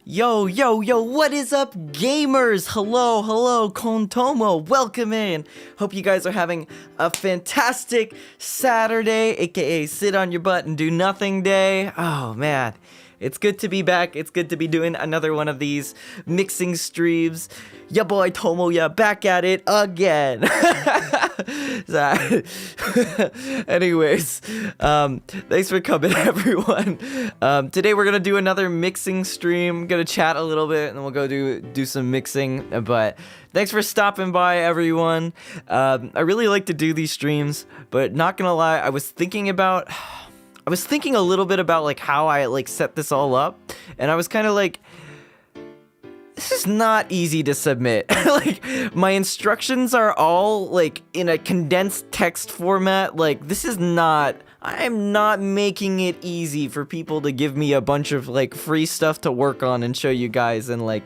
Yo, yo, yo, what is up, gamers? Hello, hello, Kontomo, welcome in. Hope you guys are having a fantastic Saturday, aka sit on your butt and do nothing day. Oh, man. It's good to be back. It's good to be doing another one of these mixing streams. Ya boy Tomoya back at it again. Anyways, thanks for coming, everyone. Today we're gonna do another mixing stream. Gonna chat a little bit, and then we'll go do some mixing. But thanks for stopping by, everyone. I really like to do these streams, but not gonna lie, I was thinking a little bit about like how I like set this all up, and I was kind of like, this is not easy to submit. Like, my instructions are all like in a condensed text format. Like, I'm not making it easy for people to give me a bunch of like free stuff to work on and show you guys and like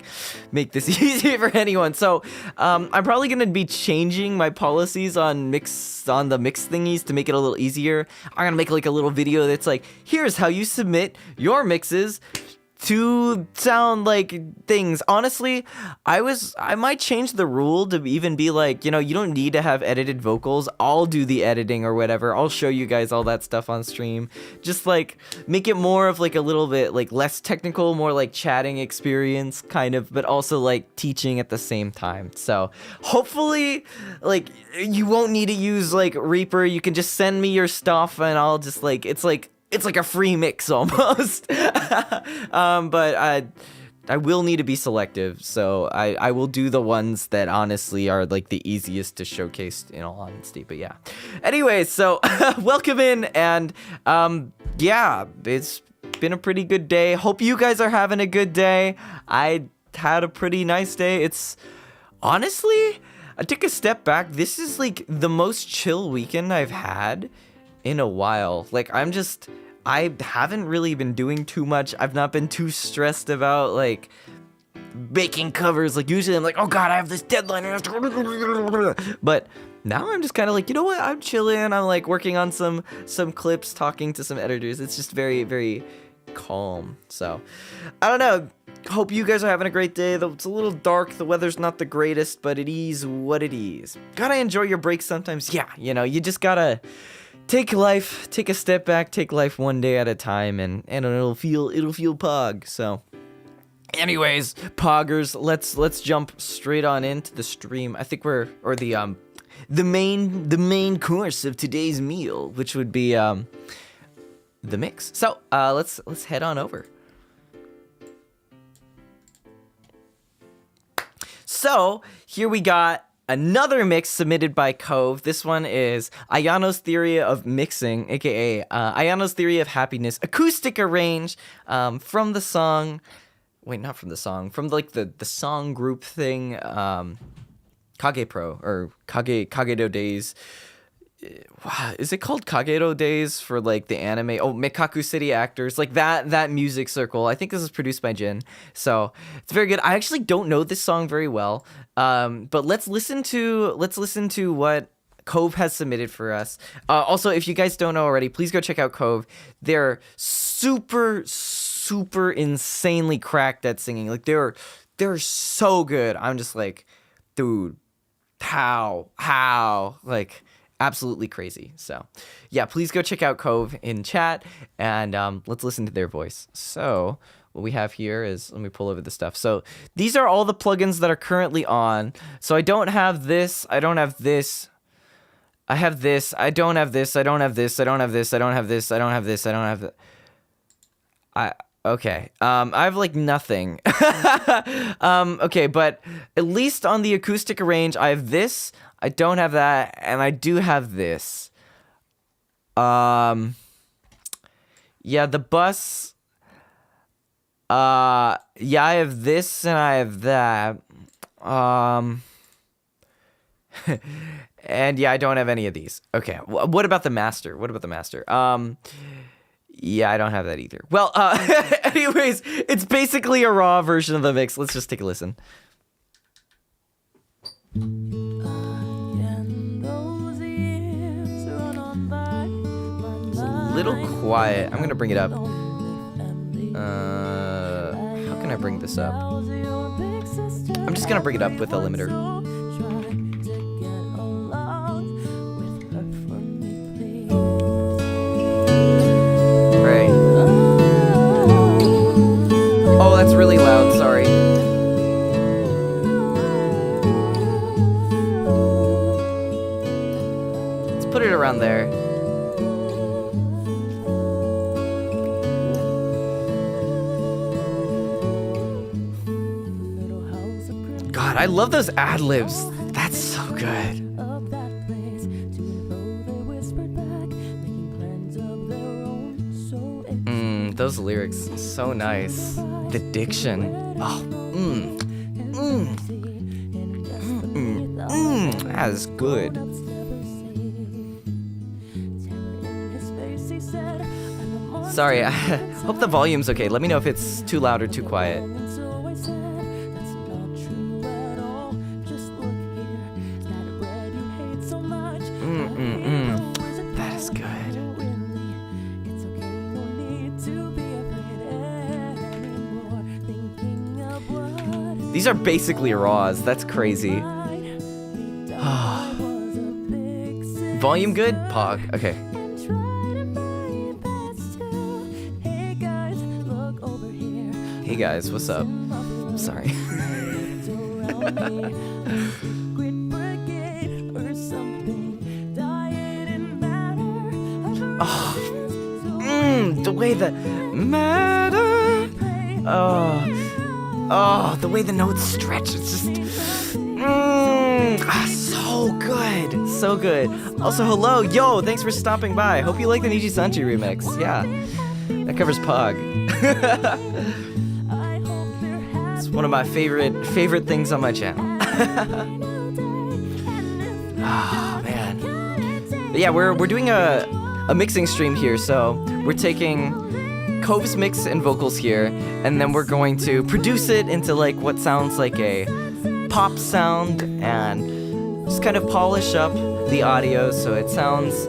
make this easy for anyone. So I'm probably gonna be changing my policies on the mix thingies to make it a little easier. I'm gonna make like a little video that's like, here's how you submit your mixes to sound like things. Honestly, I might change the rule to even be like, you know, you don't need to have edited vocals. I'll do the editing or whatever. I'll show you guys all that stuff on stream. Just like make it more of like a little bit like less technical, more like chatting experience kind of, but also like teaching at the same time. So hopefully like you won't need to use like Reaper. You can just send me your stuff and I'll just like, it's like a free mix almost. But I will need to be selective, so I will do the ones that honestly are like the easiest to showcase, in all honesty. But yeah, anyways, so welcome in, and yeah, it's been a pretty good day. Hope you guys are having a good day. I had a pretty nice day. It's honestly, I took a step back. This is like the most chill weekend I've had in a while. Like, I haven't really been doing too much. I've not been too stressed about like making covers. Like, usually I'm like, oh god, I have this deadline, but now I'm just kind of like, you know what, I'm chilling. I'm like working on some clips, talking to some editors. It's just very, very calm. So I don't know, hope you guys are having a great day. Though it's a little dark, the weather's not the greatest, but it is what it is. Gotta enjoy your breaks sometimes. Yeah, you know, you just gotta take a step back, take life one day at a time, and it'll feel pog. So anyways, poggers, let's jump straight on into the stream. I think the main course of today's meal, which would be the mix. So let's head on over. So here we got another mix submitted by Cove. This one is Ayano's Theory of Mixing, aka Ayano's Theory of Happiness, acoustic arrange from the song. Wait, not from the song. From like the song group thing, Kage Pro or Kagedo Days. Is it called Kagedo Days for like the anime? Oh, Mekaku City Actors, like that music circle. I think this is produced by Jin, so it's very good. I actually don't know this song very well, but let's listen to what Cove has submitted for us. Also, if you guys don't know already, please go check out Cove. They're super insanely cracked at singing. Like they're so good. I'm just like, dude, how like. Absolutely crazy. So yeah, please go check out Cove in chat, and let's listen to their voice. So what we have here is, let me pull over the stuff. So these are all the plugins that are currently on. So I don't have this, I don't have this, I have this, I don't have this, I don't have this, I don't have this, I don't have this, I don't have this, I don't have okay. I have like nothing. Okay, but at least on the acoustic arrange, I have this, I don't have that, and I do have this. Yeah, the bus. Yeah, I have this and I have that. And yeah, I don't have any of these. Okay, what about the master? Yeah, I don't have that either. Well, anyways, it's basically a raw version of the mix. Let's just take a listen. Little quiet. I'm gonna bring it up. How can I bring this up. I'm just gonna bring it up with a limiter. Right. Oh, that's really loud, sorry. Let's put it around there. God, I love those ad-libs. That's so good. Those lyrics, so nice. The diction. Oh, that is good. Sorry, I hope the volume's okay. Let me know if it's too loud or too quiet. That is good. These are basically raws. That's crazy. Volume good? Pog. Okay. Hey guys, what's up? Sorry. Oh, the way the matter. Oh, the way the notes stretch. It's just, so good, so good. Also, hello, yo, thanks for stopping by. Hope you like the TsunDream remix. Yeah, that covers Pog. It's one of my favorite things on my channel. Oh man. But yeah, we're doing a mixing stream here, so we're taking Cove's mix and vocals here, and then we're going to produce it into like what sounds like a pop sound, and just kind of polish up the audio so it sounds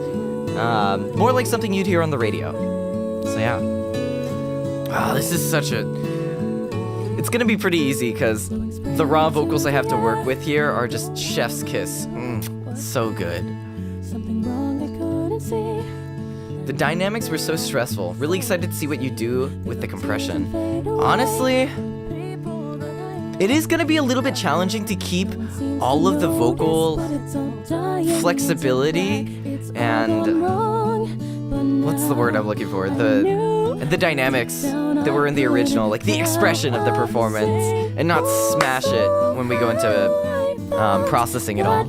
more like something you'd hear on the radio. So yeah. Oh, this is such a... It's gonna be pretty easy because the raw vocals I have to work with here are just chef's kiss. So good. The dynamics were so stressful. Really excited to see what you do with the compression. Honestly, it is gonna be a little bit challenging to keep all of the vocal flexibility and what's the word I'm looking for? The dynamics that were in the original, like the expression of the performance, and not smash it when we go into processing it all.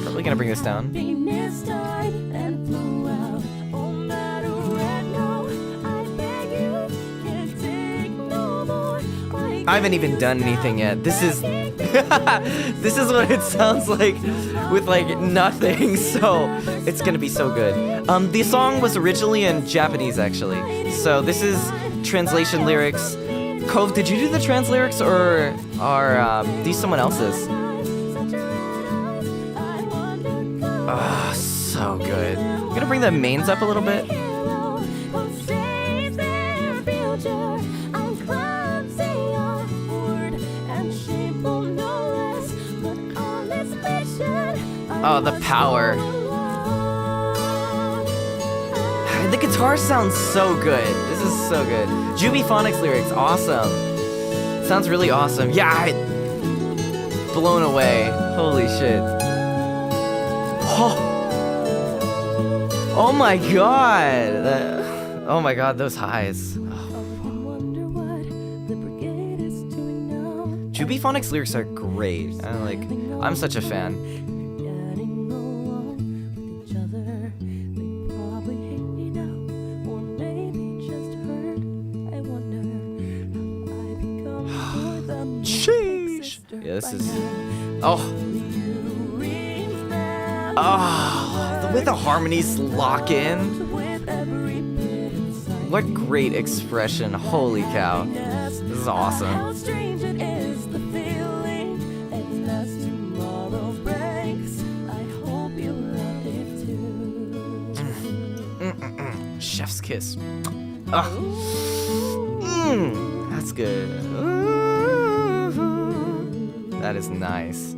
Probably gonna bring this down. I haven't even done anything yet. This is this is what it sounds like with like nothing, so it's gonna be so good. The song was originally in Japanese actually, so this is translation lyrics. Cove, did you do the trans lyrics or are these someone else's? Oh, so good. I'm gonna bring the mains up a little bit. Oh, the power. The guitar sounds so good. This is so good. Jubiphonics lyrics, awesome. Sounds really awesome. Yeah, blown away. Holy shit. Oh my god. Oh my god, those highs. Jubiphonics lyrics are great. I'm such a fan. Sheesh. Yeah, this is... Oh, the way the harmonies lock in. What great expression. Holy cow. This is awesome. Chef's kiss. Ugh. That's good. That is nice.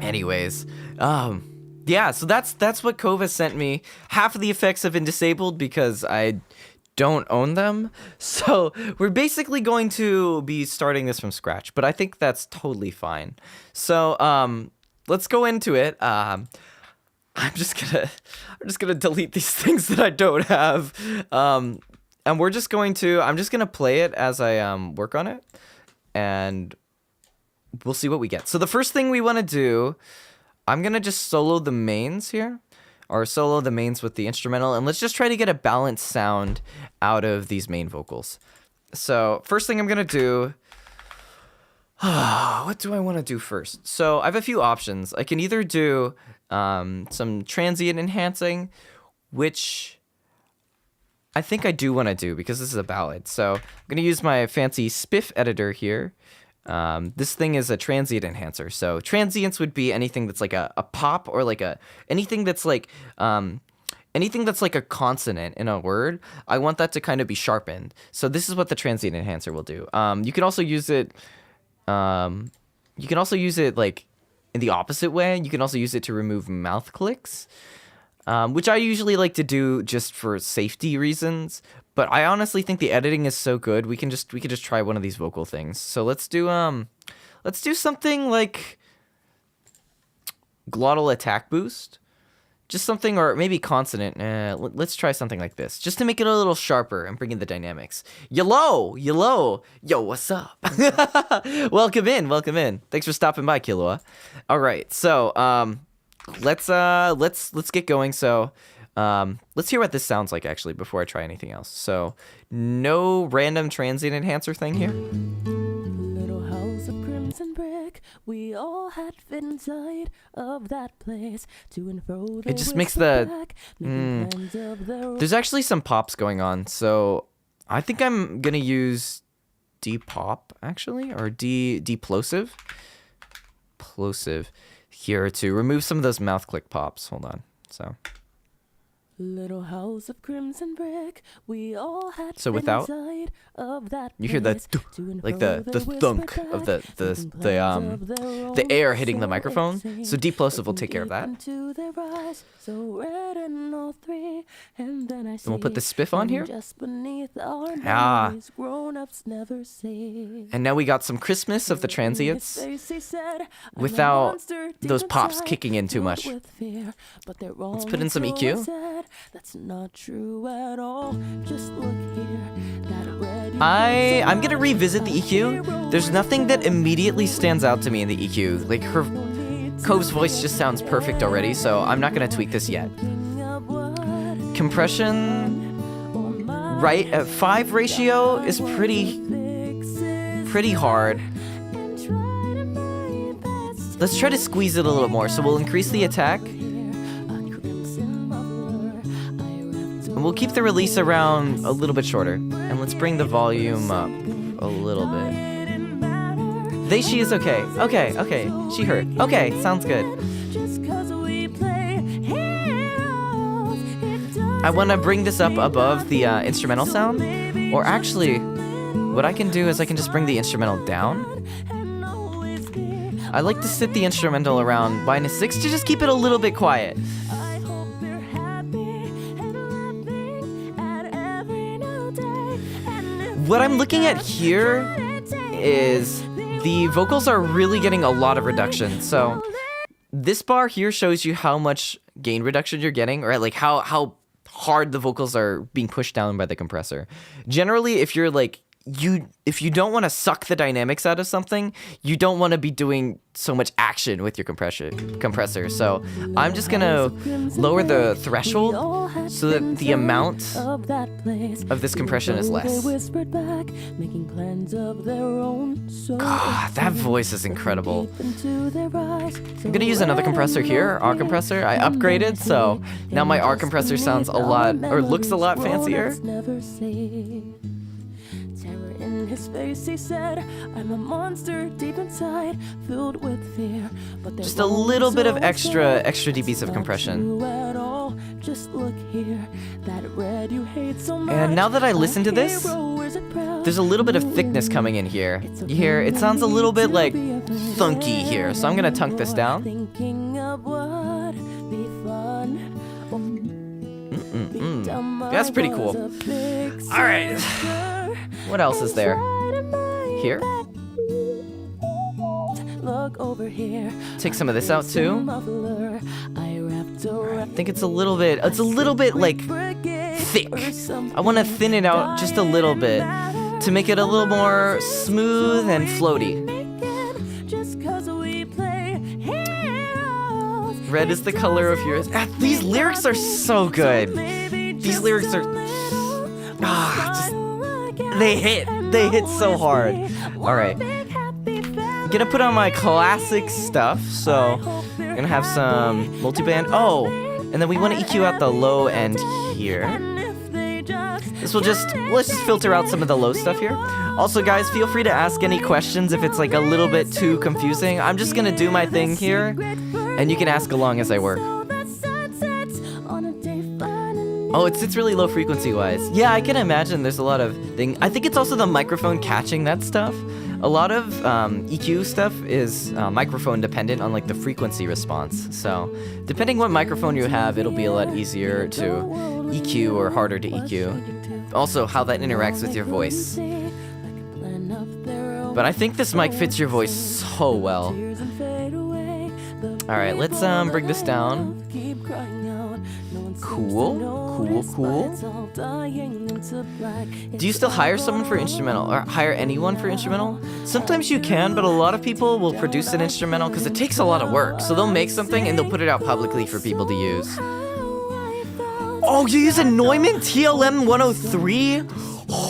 Anyways, yeah, so that's what Kova sent me. Half of the effects have been disabled because I don't own them. So we're basically going to be starting this from scratch, but I think that's totally fine. So let's go into it. I'm just gonna delete these things that I don't have. And I'm just gonna play it as I work on it, and we'll see what we get. So the first thing we want to do, I'm gonna just solo the mains here, or solo the mains with the instrumental, and let's just try to get a balanced sound out of these main vocals. So first thing I'm gonna do, what do I want to do first? So I have a few options. I can either do some transient enhancing, which I think I do want to do because this is a ballad. So I'm gonna use my fancy spiff editor here. This thing is a transient enhancer. So transients would be anything that's like a pop, or like anything that's like a consonant in a word. I want that to kind of be sharpened. So this is what the transient enhancer will do. You can also use it. You can also use it like in the opposite way. You can also use it to remove mouth clicks, which I usually like to do just for safety reasons. But I honestly think the editing is so good, we can just try one of these vocal things. So let's do something like glottal attack boost, just something, or maybe consonant. Let's try something like this, just to make it a little sharper and bring in the dynamics. Yellow, yo, what's up? Welcome in. Thanks for stopping by, Killua. All right, so let's get going. So let's hear what this sounds like actually before I try anything else. So no random transient enhancer thing here. Little house of crimson brick, we all had fit inside of that place. To and fro it just makes the there's actually some pops going on, so I think I'm gonna use D-pop actually, or D-plosive here to remove some of those mouth click pops. Hold on. So little house of crimson brick, we all had so without inside of that you hear the like the thunk of the air hitting the microphone. So D-plosive will take care of that. And we'll put the spiff on here. And now we got some Christmas of the transients without those pops kicking in too much. Let's put in some EQ. That's not true at all. Just look here. I'm gonna revisit the EQ. There's nothing that immediately stands out to me in the EQ. Like Cove's voice just sounds perfect already, so I'm not gonna tweak this yet. Compression, right at 5 ratio is pretty hard. Let's try to squeeze it a little more. So we'll increase the attack. And we'll keep the release around a little bit shorter. And let's bring the volume up a little bit. She is okay. Okay. She heard. Okay, sounds good. I want to bring this up above the instrumental sound. Or actually, what I can do is I can just bring the instrumental down. I like to sit the instrumental around -6 to just keep it a little bit quiet. What I'm looking at here is the vocals are really getting a lot of reduction. So this bar here shows you how much gain reduction you're getting, or like how hard the vocals are being pushed down by the compressor. Generally, if you're like if you don't want to suck the dynamics out of something, you don't want to be doing so much action with your compressor. So I'm just gonna lower the threshold so that the amount of this compression is less. God, that voice is incredible. I'm gonna use another compressor here, R compressor. I upgraded, so now my R compressor sounds a lot, or looks a lot fancier. In his face he said, I'm a monster deep inside, filled with fear. But just a little bit of extra dBs of compression. just look here. That red you hate so much. And now that I listen to this, hero wears it proud. there's a little bit of thickness coming in here. You hear, it sounds a little bit like thunky here, so I'm gonna tunk this down. Thinking of what be fun. That's pretty cool. All right, what else is there? Here? Look over here. Take some of this out too. I think it's a little bit like thick. I want to thin it out just a little bit to make it a little more smooth and floaty. Red is the color of yours. These lyrics are so good. These lyrics are they hit so hard. All right, gonna put on my classic stuff, so gonna have some multiband. Oh, and then we want to EQ out the low end here. This will let's just filter out some of the low stuff here. Also, guys, feel free to ask any questions if it's like a little bit too confusing. I'm just gonna do my thing here, and you can ask along as I work. Oh, it sits really low frequency wise. Yeah, I can imagine there's a lot of things. I think it's also the microphone catching that stuff. A lot of EQ stuff is microphone dependent on like the frequency response. So depending what microphone you have, it'll be a lot easier to EQ or harder to EQ. Also how that interacts with your voice. But I think this mic fits your voice so well. All right, let's bring this down. Cool. Do you still hire someone for instrumental, or hire anyone for instrumental? Sometimes you can, but a lot of people will produce an instrumental because it takes a lot of work. So they'll make something and they'll put it out publicly for people to use. Oh, you use a Neumann TLM 103?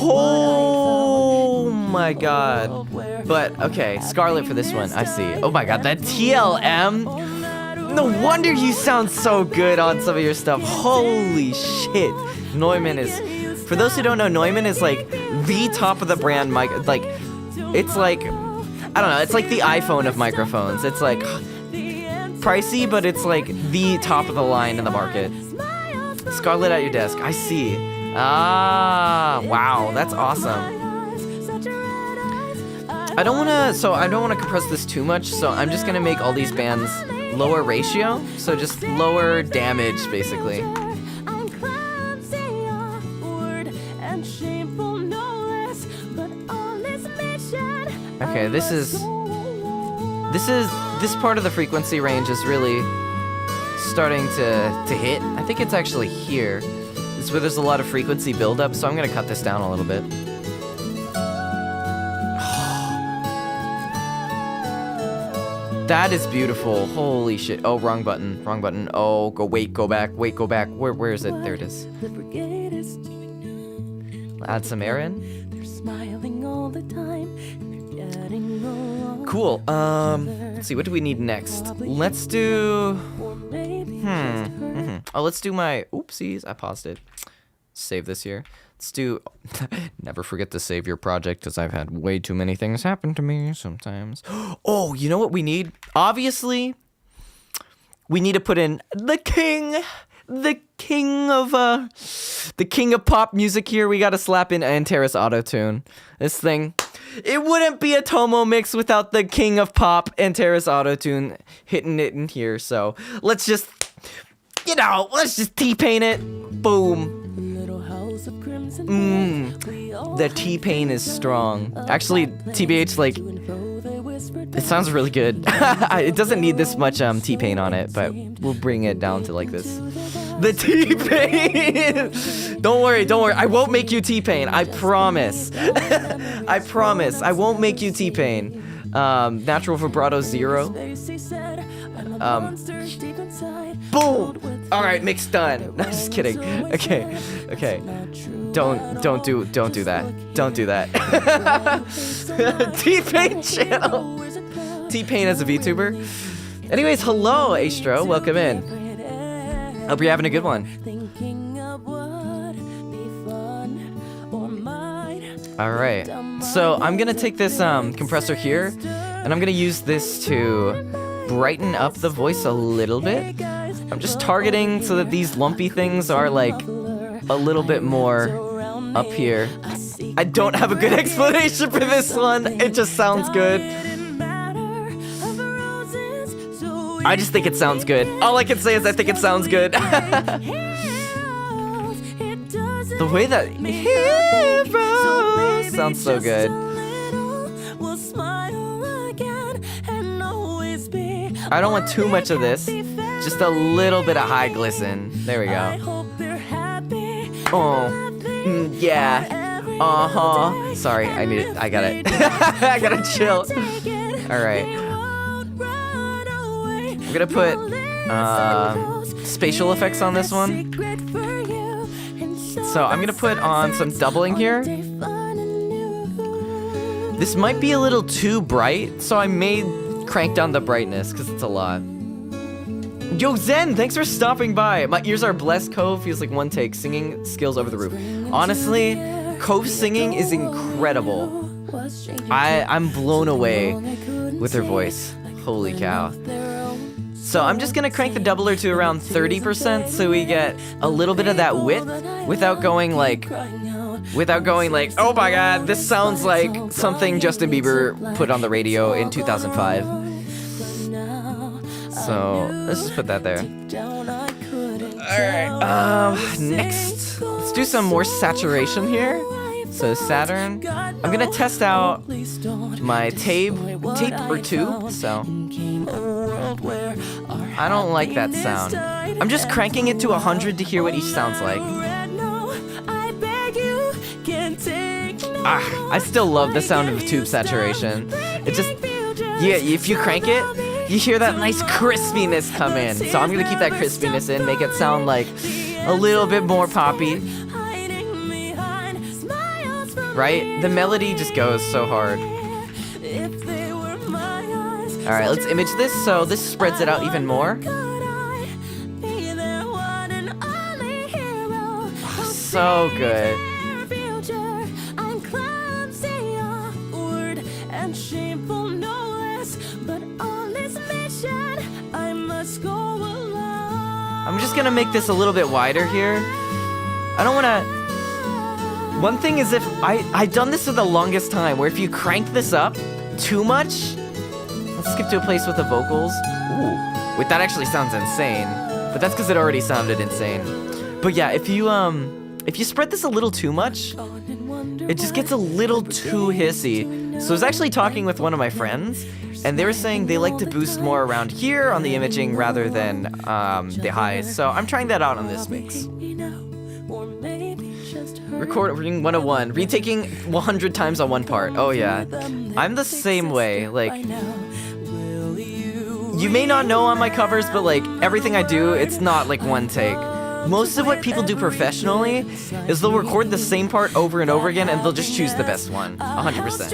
Oh my god. But, okay, Scarlett for this one, I see. Oh my god, that TLM? No wonder you sound so good on some of your stuff. Holy shit. Neumann is, for those who don't know, Neumann is like the top of the brand mic. Like, it's like, I don't know, it's like the iPhone of microphones. It's like pricey, but it's like the top of the line in the market. Scarlett at your desk, I see. Ah, wow, that's awesome. I don't want to compress this too much, so I'm just gonna make all these bands lower ratio, so just lower damage basically. Okay, this part of the frequency range is really starting to hit. I think it's actually here. This is where there's a lot of frequency buildup, so I'm gonna cut this down a little bit. That is beautiful. Holy shit. Oh, wrong button. Wrong button. Oh, go back. Go back. Where is it? There it is. Add some air in. Cool. Let's see. What do we need next? Let's do. Oh, let's do my. Oopsies. I paused it. Save this here. Let's do. Never forget to save your project, because I've had way too many things happen to me sometimes. Oh, you know what we need? Obviously, we need to put in the king of pop music here. We got to slap in Antares Autotune. This thing, it wouldn't be a Tomo mix without the king of pop, Antares Autotune, hitting it in here. So let's just, let's just T-paint it. Boom. The T-pain is strong. Actually, TBH, like, it sounds really good. It doesn't need this much T-pain on it, but we'll bring it down to like this. The T-pain! Don't worry. I won't make you T-pain. I promise. I promise. I won't make you T-pain. Natural vibrato 0. Boom! Alright, mix done. No, just kidding. Okay. Don't do that. Don't do that. T-Pain channel. T-Pain as a VTuber. Anyways, hello, Astro. Welcome in. Hope you're having a good one. Alright. So I'm gonna take this compressor here, and I'm gonna use this to brighten up the voice a little bit. I'm just targeting so that these lumpy things are like a little bit more up here. I don't have a good explanation for this one. It just sounds good. I just think it sounds good. All I can say is I think it sounds good. The way that Heroes sounds so good. I don't want too much of this. Just a little bit of high glisten. There we go. Oh, yeah. Uh-huh. Sorry, I got it. I gotta chill. All right. I'm gonna put spatial effects on this one. So I'm gonna put on some doubling here. This might be a little too bright, so I may crank down the brightness because it's a lot. Yo, Zen, thanks for stopping by. My ears are blessed. Cove feels like one take. Singing skills over the roof. Honestly, Cove's singing is incredible. I'm blown away with her voice. Holy cow. So I'm just gonna crank the doubler to around 30% so we get a little bit of that width without going like, oh my god, this sounds like something Justin Bieber put on the radio in 2005. So let's just put that there. Alright, next, let's do some more saturation here. So Saturn, I'm gonna test out my tape or two, so I don't like that sound. I'm just cranking it to 100 to hear what each sounds like. I still love the sound of tube saturation. It just, yeah, if you crank it, you hear that nice crispiness come in. So I'm gonna keep that crispiness in, make it sound like a little bit more poppy. Right? The melody just goes so hard. Alright, let's image this so this spreads it out even more. Oh, so good. I'm just gonna make this a little bit wider here. I don't wanna... One thing is if I've done this for the longest time, where if you crank this up too much, let's skip to a place with the vocals. Ooh, wait, that actually sounds insane, but that's because it already sounded insane. But yeah, if you spread this a little too much, it just gets a little too hissy. So I was actually talking with one of my friends, and they were saying they like to boost more around here on the imaging rather than the highs. So I'm trying that out on this mix. Recording 101, retaking 100 times on one part. Oh yeah, I'm the same way. Like, you may not know on my covers, but like everything I do, it's not like one take. Most of what people do professionally is they'll record the same part over and over again, and they'll just choose the best one, 100%.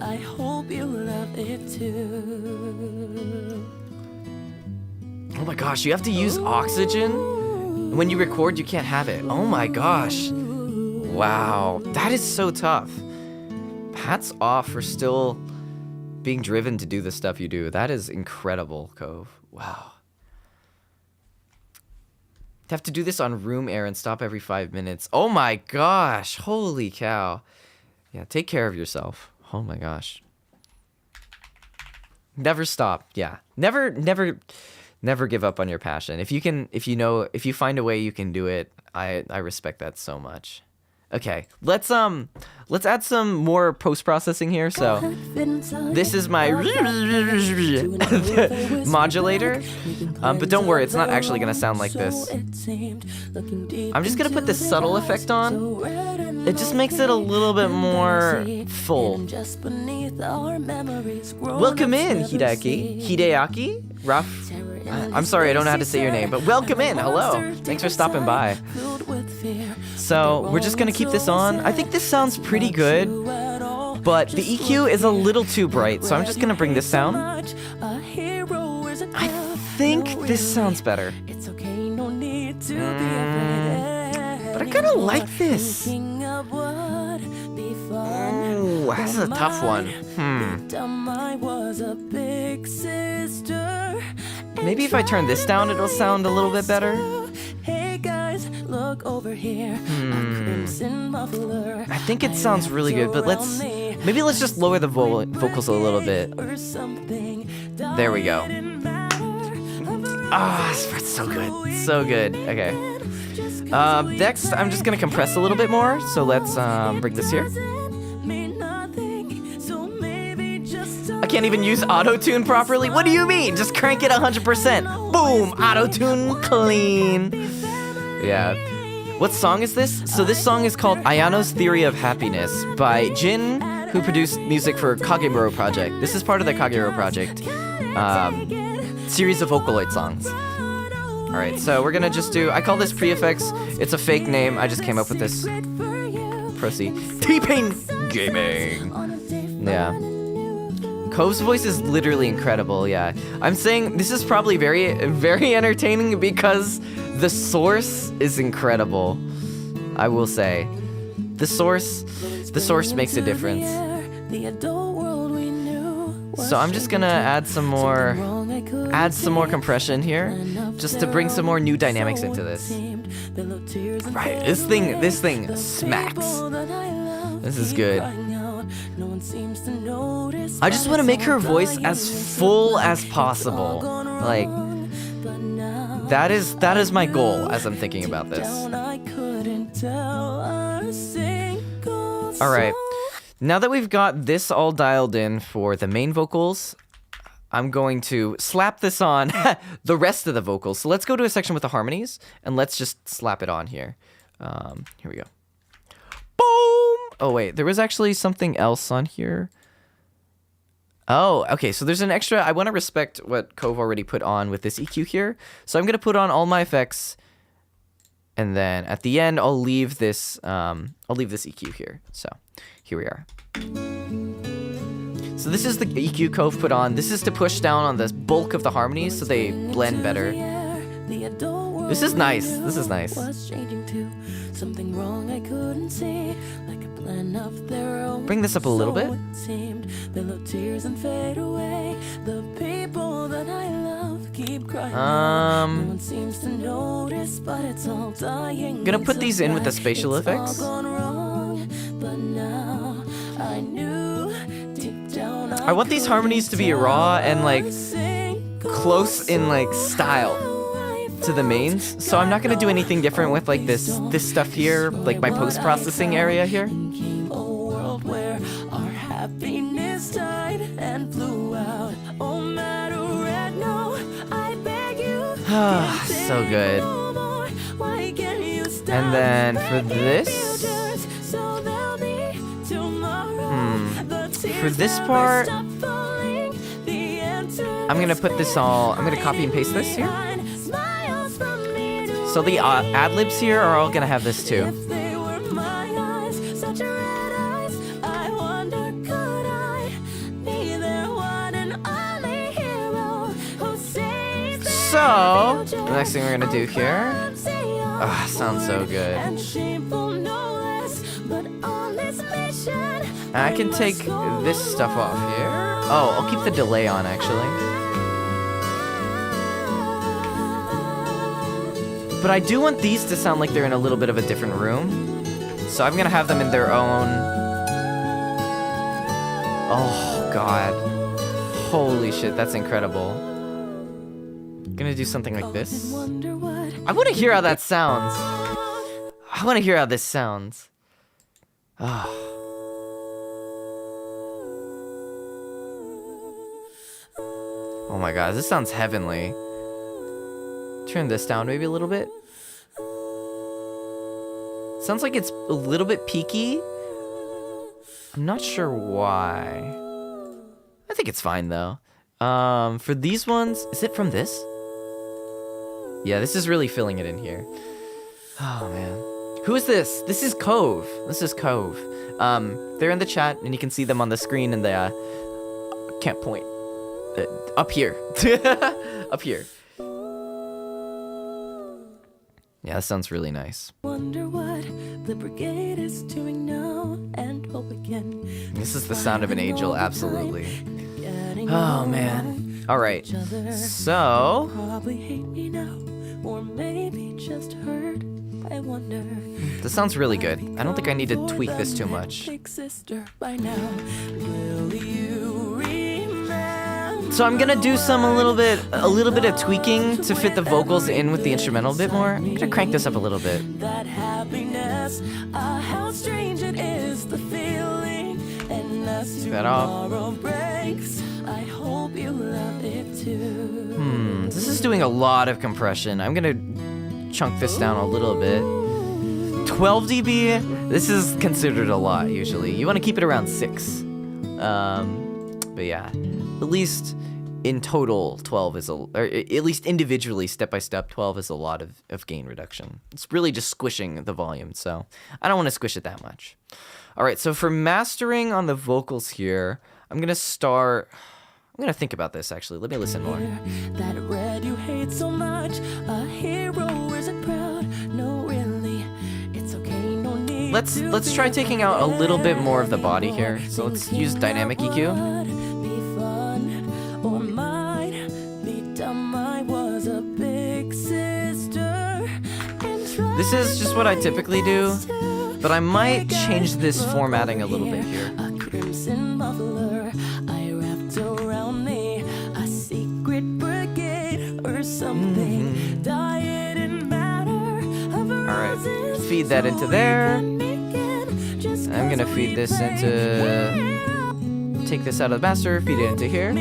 I hope you love it too. Oh my gosh, you have to use oxygen? When you record, you can't have it. Oh my gosh. Wow, that is so tough. Hats off for still being driven to do the stuff you do. That is incredible, Cove. Wow. To have to do this on room air and stop every 5 minutes. Oh my gosh, holy cow. Yeah, take care of yourself. Oh my gosh. Never stop. Yeah, never give up on your passion. If you find a way you can do it, I respect that so much. Okay, let's add some more post-processing here. So this is my modulator, but don't worry, it's not actually gonna sound like this. I'm just gonna put this subtle effect on. It just makes it a little bit more full. Welcome in, Hideaki, Raf. I'm sorry, I don't know how to say your name, but welcome in. Hello. Thanks for stopping by. So we're just gonna keep this on. I think this sounds pretty good, but the EQ is a little too bright, so I'm just gonna bring this down. I think this sounds better. But I kinda like this. Ooh, this is a tough one. Maybe if I turn this down, it'll sound a little bit better. Hey guys, look over here. I think it sounds really good, but maybe let's just lower the vocals a little bit. There we go. Ah, this part's so good. So good. Okay. Next, I'm just gonna compress a little bit more. So let's bring this here. I can't even use auto-tune properly. What do you mean? Just crank it 100%. Boom! Auto-tune clean. Yeah. What song is this? So this song is called Ayano's Theory of Happiness by Jin, who produced music for Kageburo Project. This is part of the Kageburo Project series of Vocaloid songs. Alright, so we're gonna just do, I call this pre-effects. It's a fake name. I just came up with this. Proceed. T-Pain Gaming. Yeah. Cove's voice is literally incredible, yeah. I'm saying this is probably very, very entertaining because the source is incredible. I will say. The source makes a difference. So I'm just gonna add some more compression here, just to bring some more new dynamics into this. Right, this thing smacks. This is good. I just want to make her voice as full as possible. Like, that is my goal as I'm thinking about this. Alright, now that we've got this all dialed in for the main vocals, I'm going to slap this on the rest of the vocals. So let's go to a section with the harmonies, and let's just slap it on here. Here we go. Boom! Oh, wait, there was actually something else on here. Oh, okay, so there's an extra. I want to respect what Cove already put on with this EQ here. So I'm going to put on all my effects, and then at the end, I'll leave this EQ here. So here we are. So this is the EQ Cove put on. This is to push down on the bulk of the harmonies so they blend better. This is nice. This is nice. Bring this up a little bit. Gonna put these in with the spatial effects. I want these harmonies to be raw and like close in like style to the mains, so I'm not gonna do anything different with like this stuff here, like my post-processing area here. So good. And then for this, for this part, I'm gonna put this all, I'm gonna copy and paste this here. So the ad-libs here are all gonna have this too. So, the next thing we're gonna do here, sounds so good. I can take this stuff off here. Oh, I'll keep the delay on actually. But I do want these to sound like they're in a little bit of a different room. So I'm gonna have them in their own. Oh god. Holy shit, that's incredible. Gonna do something like this. I wanna hear how that sounds. I wanna hear how this sounds. Oh my god, this sounds heavenly. Turn this down maybe a little bit. Sounds like it's a little bit peaky. I'm not sure why. I think it's fine though. For these ones, is it from this? Yeah, this is really filling it in here. Oh man. Who is this? This is Cove. This is Cove. They're in the chat and you can see them on the screen and they can't point. Up here. Up here. Yeah, that sounds really nice. Wonder what the brigade is doing now, and hope again. This is the sound of an angel, absolutely. Oh man. All right. So Probably hate me now, or maybe just hurt. I wonder. this sounds really good. I don't think I need to tweak this too much. Sister, by now, will you remember? So I'm gonna do a little bit of tweaking to fit the vocals in with the instrumental a bit more. I'm gonna crank this up a little bit. That happiness, how strange it is, the feeling, and as Take that off. tomorrow breaks, I hope you love it too. This is doing a lot of compression. I'm gonna chunk this down a little bit. 12 dB, this is considered a lot usually. You wanna keep it around 6. But yeah, at least in total 12 is or at least individually, step by step, 12 is a lot of gain reduction. It's really just squishing the volume, so I don't wanna squish it that much. All right, so for mastering on the vocals here, I'm gonna think about this actually. Let me listen more. That red you hate so much, a hero isn't proud. No, really, it's okay, no need. Let's try taking out a little bit more of the body here. So let's use dynamic EQ. Be fun, or might be dumb. I was a big sister. This is just what I typically do, but I might change this formatting a little bit here. A crimson muffler I wrapped around me, a secret brigade or something. Diet and matter of Alright, feed that into there. I'm gonna feed this into... Take this out of the master, feed it into here.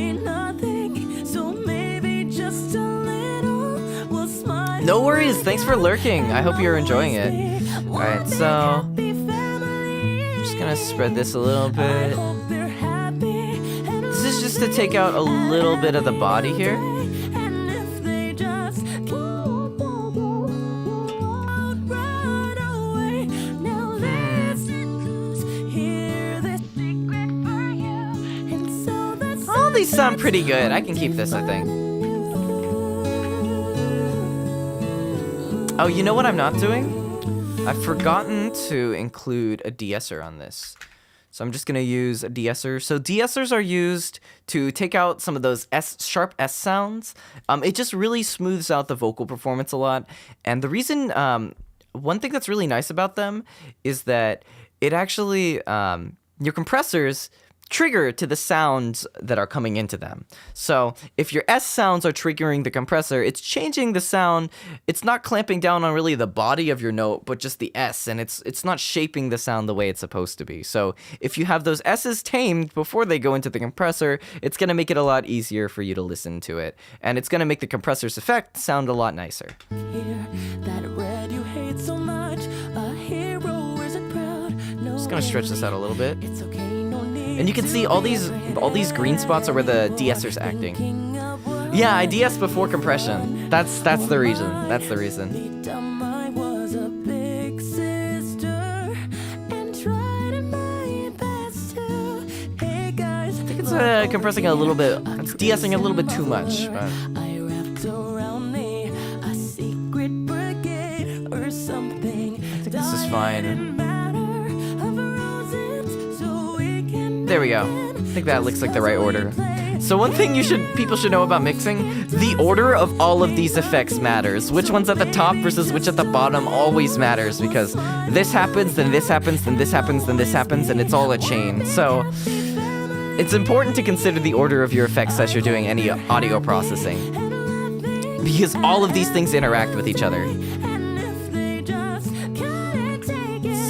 No worries, thanks for lurking. I hope you're enjoying it. Alright, so... I'm just gonna spread this a little bit. This is just to take out a little bit of the body here. All these sound pretty good. I can keep this, I think. Oh, you know what I'm not doing? I've forgotten to include a de-esser on this. So I'm just gonna use a de-esser. So de-essers are used to take out some of those sharp S sounds. It just really smooths out the vocal performance a lot. And the reason, one thing that's really nice about them is that it actually, your compressors trigger to the sounds that are coming into them. So if your S sounds are triggering the compressor, it's changing the sound. It's not clamping down on really the body of your note, but just the S, and it's not shaping the sound the way it's supposed to be. So if you have those S's tamed before they go into the compressor, it's gonna make it a lot easier for you to listen to it. And it's gonna make the compressor's effect sound a lot nicer. Just gonna stretch this out a little bit. And you can see all these green spots are where the de-esser's acting. Yeah, I de-ess before compression. That's the reason. That's the reason. I think it's compressing a little bit. It's de-essing a little bit too much. But I think this is fine. There we go. I think that looks like the right order. So one thing people should know about mixing, the order of all of these effects matters. Which one's at the top versus which at the bottom always matters, because this happens, then this happens, then this happens, then this happens, and it's all a chain. So it's important to consider the order of your effects as you're doing any audio processing, because all of these things interact with each other.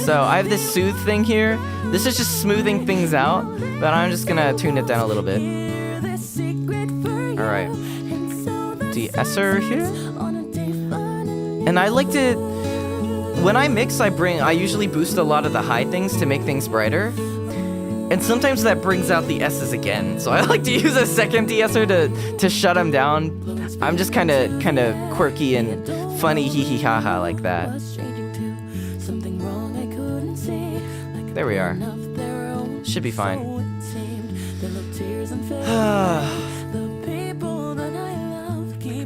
So I have this soothe thing here. This is just smoothing things out, but I'm just gonna tune it down a little bit. Alright. De-esser here. And I like to, when I mix, I usually boost a lot of the high things to make things brighter. And sometimes that brings out the S's again. So I like to use a second de-esser to shut them down. I'm just kinda quirky and funny, hee hee ha ha like that. There we are. Should be fine.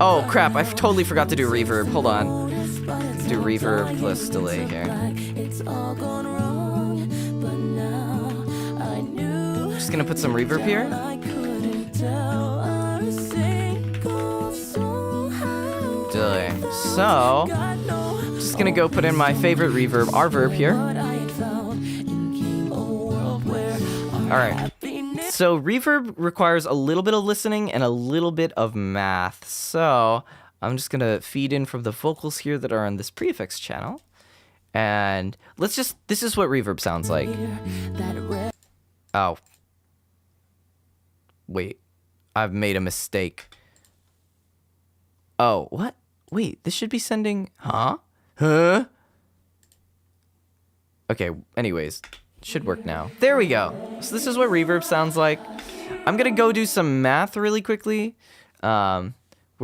Oh crap, I totally forgot to do reverb. Hold on. do reverb plus delay here. It's all gone wrong, but now I knew Just gonna put some reverb here. I couldn't tell a single soul how Delay. So, God knows just gonna go put in my favorite reverb, our verb here. what I had found, and came a world where All right. So reverb requires a little bit of listening and a little bit of math. So I'm just gonna feed in from the vocals here that are on this pre-effects channel. And this is what reverb sounds like. Oh. Wait, I've made a mistake. Oh, what? Wait, this should be sending, huh? Okay, anyways. Should work now. There we go. So this is what reverb sounds like. I'm gonna go do some math really quickly. We're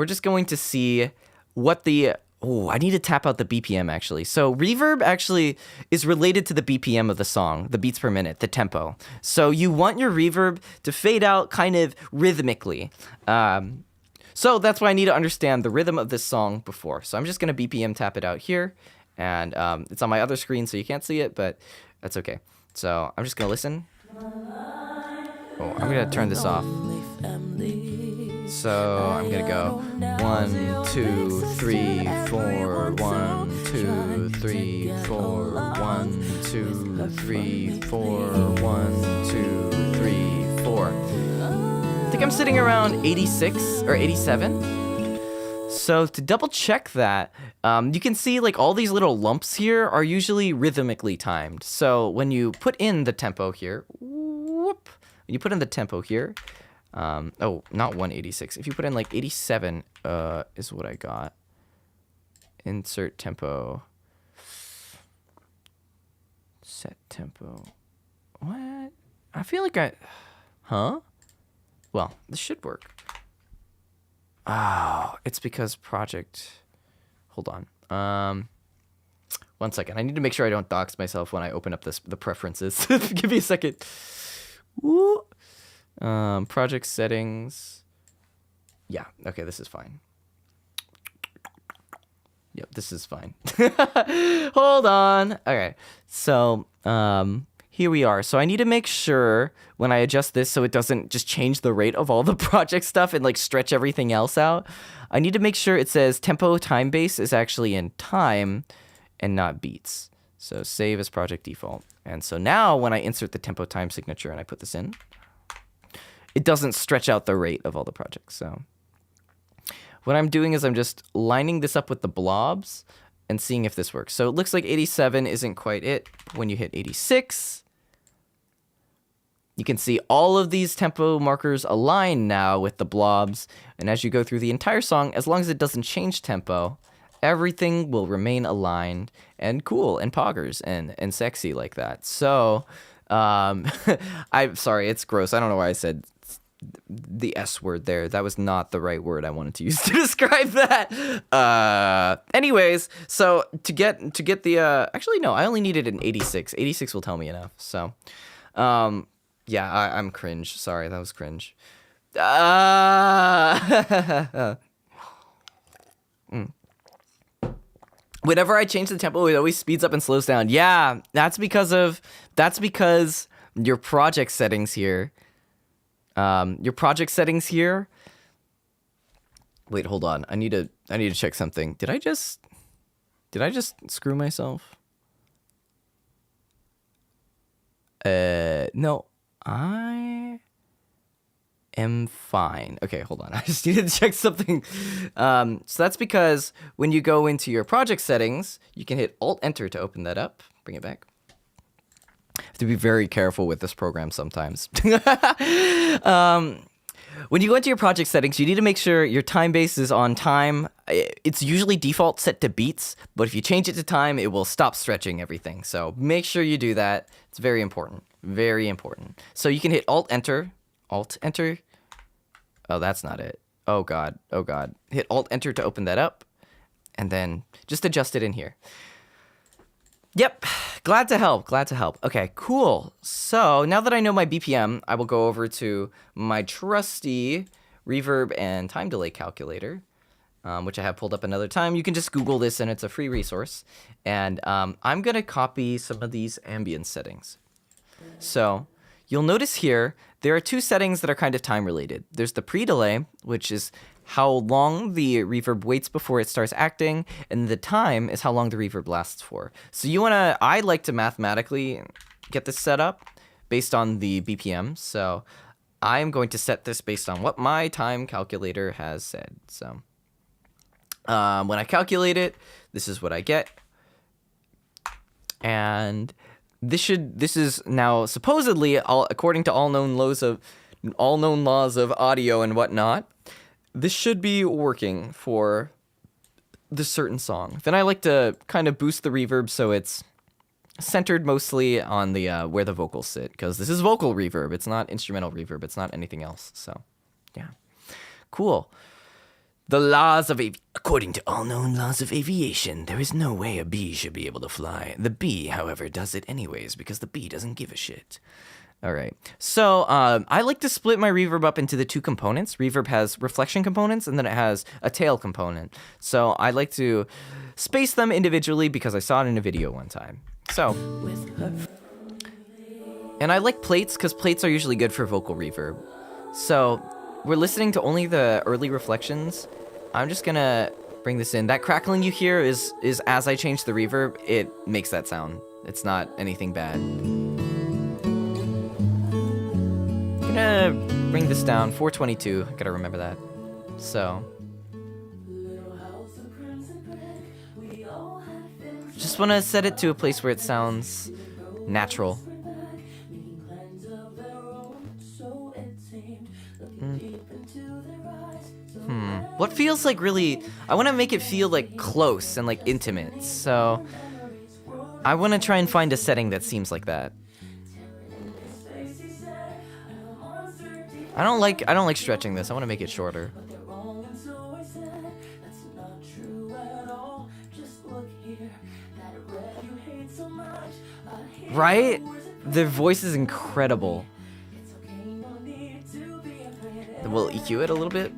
just going to see what the... Oh, I need to tap out the BPM actually. So reverb actually is related to the BPM of the song, the beats per minute, the tempo. So you want your reverb to fade out kind of rhythmically. So that's why I need to understand the rhythm of this song before. So I'm just gonna BPM tap it out here. And it's on my other screen so you can't see it, but that's okay. So I'm just gonna listen. Oh, I'm gonna turn this off. So I'm gonna go 1, 2, 3, 4, 1, 2, 3, 4, 1, 2, 3, 4, 1, 2, 3, 4. I think I'm sitting around 86 or 87. So to double check that, you can see like all these little lumps here are usually rhythmically timed. So when you put in the tempo here, whoop, when you put in the tempo here, oh, not 186. If you put in like 87, is what I got. Insert tempo. Set tempo. What? I feel like huh? Well, this should work. Oh, it's because project. Hold on. 1 second. I need to make sure I don't dox myself when I open up the preferences. Give me a second. Woo. Project settings. Yeah. Okay, this is fine. Yep, this is fine. Hold on. Okay. So, here we are. So I need to make sure when I adjust this so it doesn't just change the rate of all the project stuff and like stretch everything else out. I need to make sure it says tempo time base is actually in time and not beats. So save as project default. And so now when I insert the tempo time signature and I put this in, it doesn't stretch out the rate of all the projects. So what I'm doing is I'm just lining this up with the blobs and seeing if this works. So it looks like 87 isn't quite it. When you hit 86, you can see all of these tempo markers align now with the blobs. And as you go through the entire song, as long as it doesn't change tempo, everything will remain aligned and cool and poggers and sexy like that. So, I'm sorry, it's gross. I don't know why I said the S word there. That was not the right word I wanted to use to describe that. Anyways, so to get the, actually no, I only needed an 86. 86 will tell me enough. So, yeah, I'm cringe. Sorry, that was cringe. Whenever I change the tempo, it always speeds up and slows down. Yeah, that's because your project settings here. Wait, hold on. I need to check something. Did I just screw myself? No. I am fine. Okay, hold on. I just needed to check something. So that's because when you go into your project settings, you can hit Alt-Enter to open that up. Bring it back. I have to be very careful with this program sometimes. When you go into your project settings, you need to make sure your time base is on time. It's usually default set to beats, but if you change it to time, it will stop stretching everything. So make sure you do that. It's very important. Very important. So you can hit Alt-Enter. Alt-Enter. Oh, that's not it. Oh, God. Oh, God. Hit Alt-Enter to open that up, and then just adjust it in here. Yep. Glad to help. Glad to help. Okay, cool. So now that I know my BPM, I will go over to my trusty reverb and time delay calculator. which I have pulled up another time. You can just Google this, and it's a free resource. And I'm going to copy some of these ambience settings. So you'll notice here, there are two settings that are kind of time related. There's the pre-delay, which is how long the reverb waits before it starts acting, and the time is how long the reverb lasts for. So I like to mathematically get this set up based on the BPM. So I'm going to set this based on what my time calculator has said. So when I calculate it, this is what I get. And this is now supposedly, according to all known laws of audio and whatnot, this should be working for the certain song. Then I like to kind of boost the reverb so it's centered mostly on the where the vocals sit, because this is vocal reverb. It's not instrumental reverb. It's not anything else. So, yeah, cool. According to all known laws of aviation, there is no way a bee should be able to fly. The bee, however, does it anyways because the bee doesn't give a shit. All right. So I like to split my reverb up into the two components. Reverb has reflection components, and then it has a tail component. So I like to space them individually because I saw it in a video one time. So, and I like plates because plates are usually good for vocal reverb. So we're listening to only the early reflections. I'm just gonna bring this in. That crackling you hear is as I change the reverb, it makes that sound. It's not anything bad. I'm gonna bring this down, 422, I gotta remember that. So, just wanna set it to a place where it sounds natural. What feels like really, I want to make it feel like close and like intimate, so I want to try and find a setting that seems like that. I don't like stretching this. I want to make it shorter. Right? Their voice is incredible. We'll EQ it a little bit.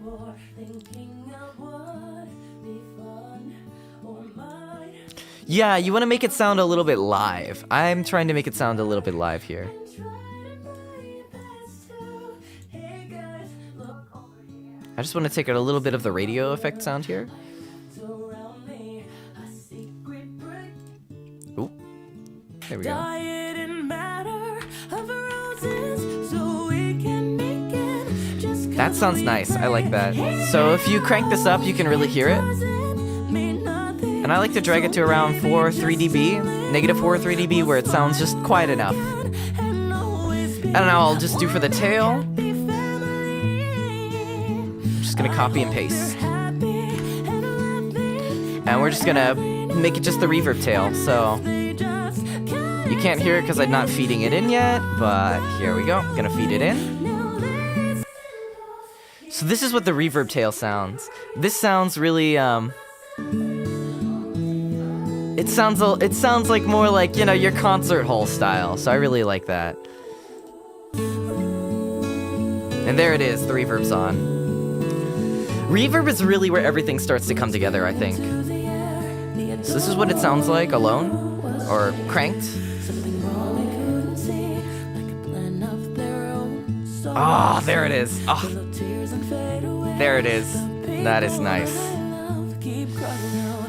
Yeah, you want to make it sound a little bit live. I'm trying to make it sound a little bit live here. I just want to take out a little bit of the radio effect sound here. Ooh, there we go. That sounds nice. I like that. So if you crank this up, you can really hear it. And I like to drag it to around 4.3 dB, negative 4.3 dB, where it sounds just quiet enough. And now I'll just do for the tail. I'm just gonna copy and paste. And we're just gonna make it just the reverb tail. So you can't hear it because I'm not feeding it in yet, but here we go. I'm gonna feed it in. So this is what the reverb tail sounds. This sounds really, it sounds like more like, you know, your concert hall style. So I really like that. And there it is, the reverb's on. Reverb is really where everything starts to come together, I think. So this is what it sounds like alone, or cranked. Oh, there it is. Oh, there it is. That is nice.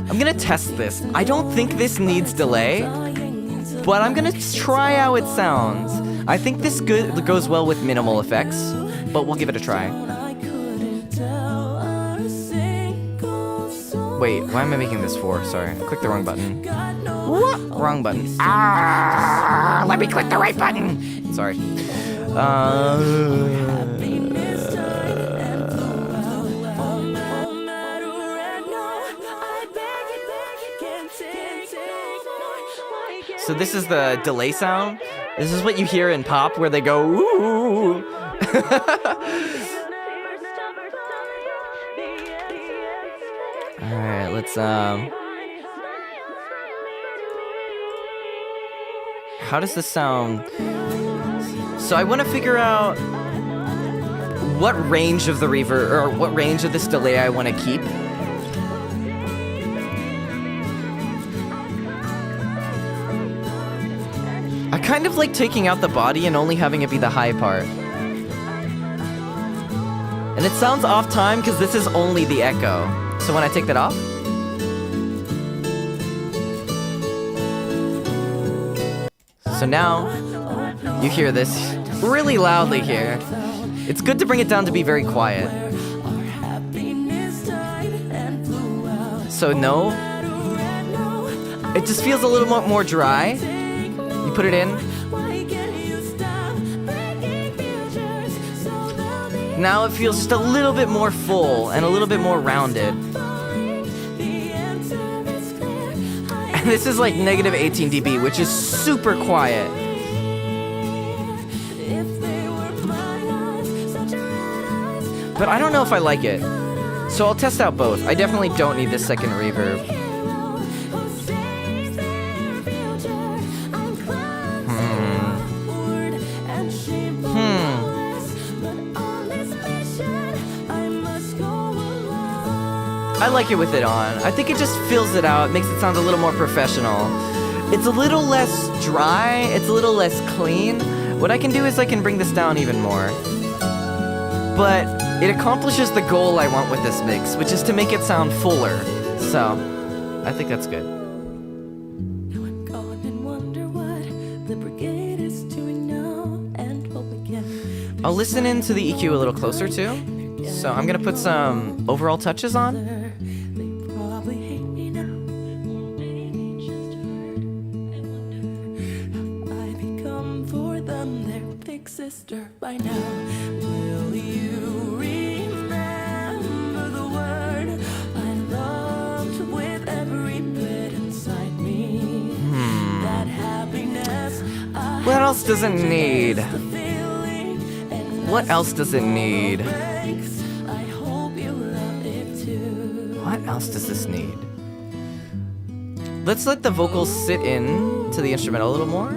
I'm gonna test this. I don't think this needs delay, but I'm gonna try how it sounds. I think this goes well with minimal effects, but we'll give it a try. Wait, why am I making this 4? Sorry, I clicked the wrong button. What? Wrong button. Ah, let me click the right button. Sorry. So this is the delay sound. This is what you hear in pop where they go, ooh. Alright, let's, how does this sound? So I want to figure out what range of the reverb, or what range of this delay I want to keep. kind of like taking out the body and only having it be the high part. And it sounds off time because this is only the echo. So when I take that off, so now you hear this really loudly here. It's good to bring it down to be very quiet. So no, it just feels a little more dry. You put it in. Now it feels just a little bit more full and a little bit more rounded. And this is like negative 18 dB, which is super quiet. But I don't know if I like it. So I'll test out both. I definitely don't need this second reverb. I like it with it on. I think it just fills it out, makes it sound a little more professional. It's a little less dry, it's a little less clean. What I can do is I can bring this down even more. But it accomplishes the goal I want with this mix, which is to make it sound fuller. So, I think that's good. I'll listen into the EQ a little closer too. So I'm gonna put some overall touches on. Sister, by now, will you remember the word I loved with every bit inside me? That happiness. What else does it need? What else does it need? What else does this need? Let's let the vocals sit in to the instrumental a little more.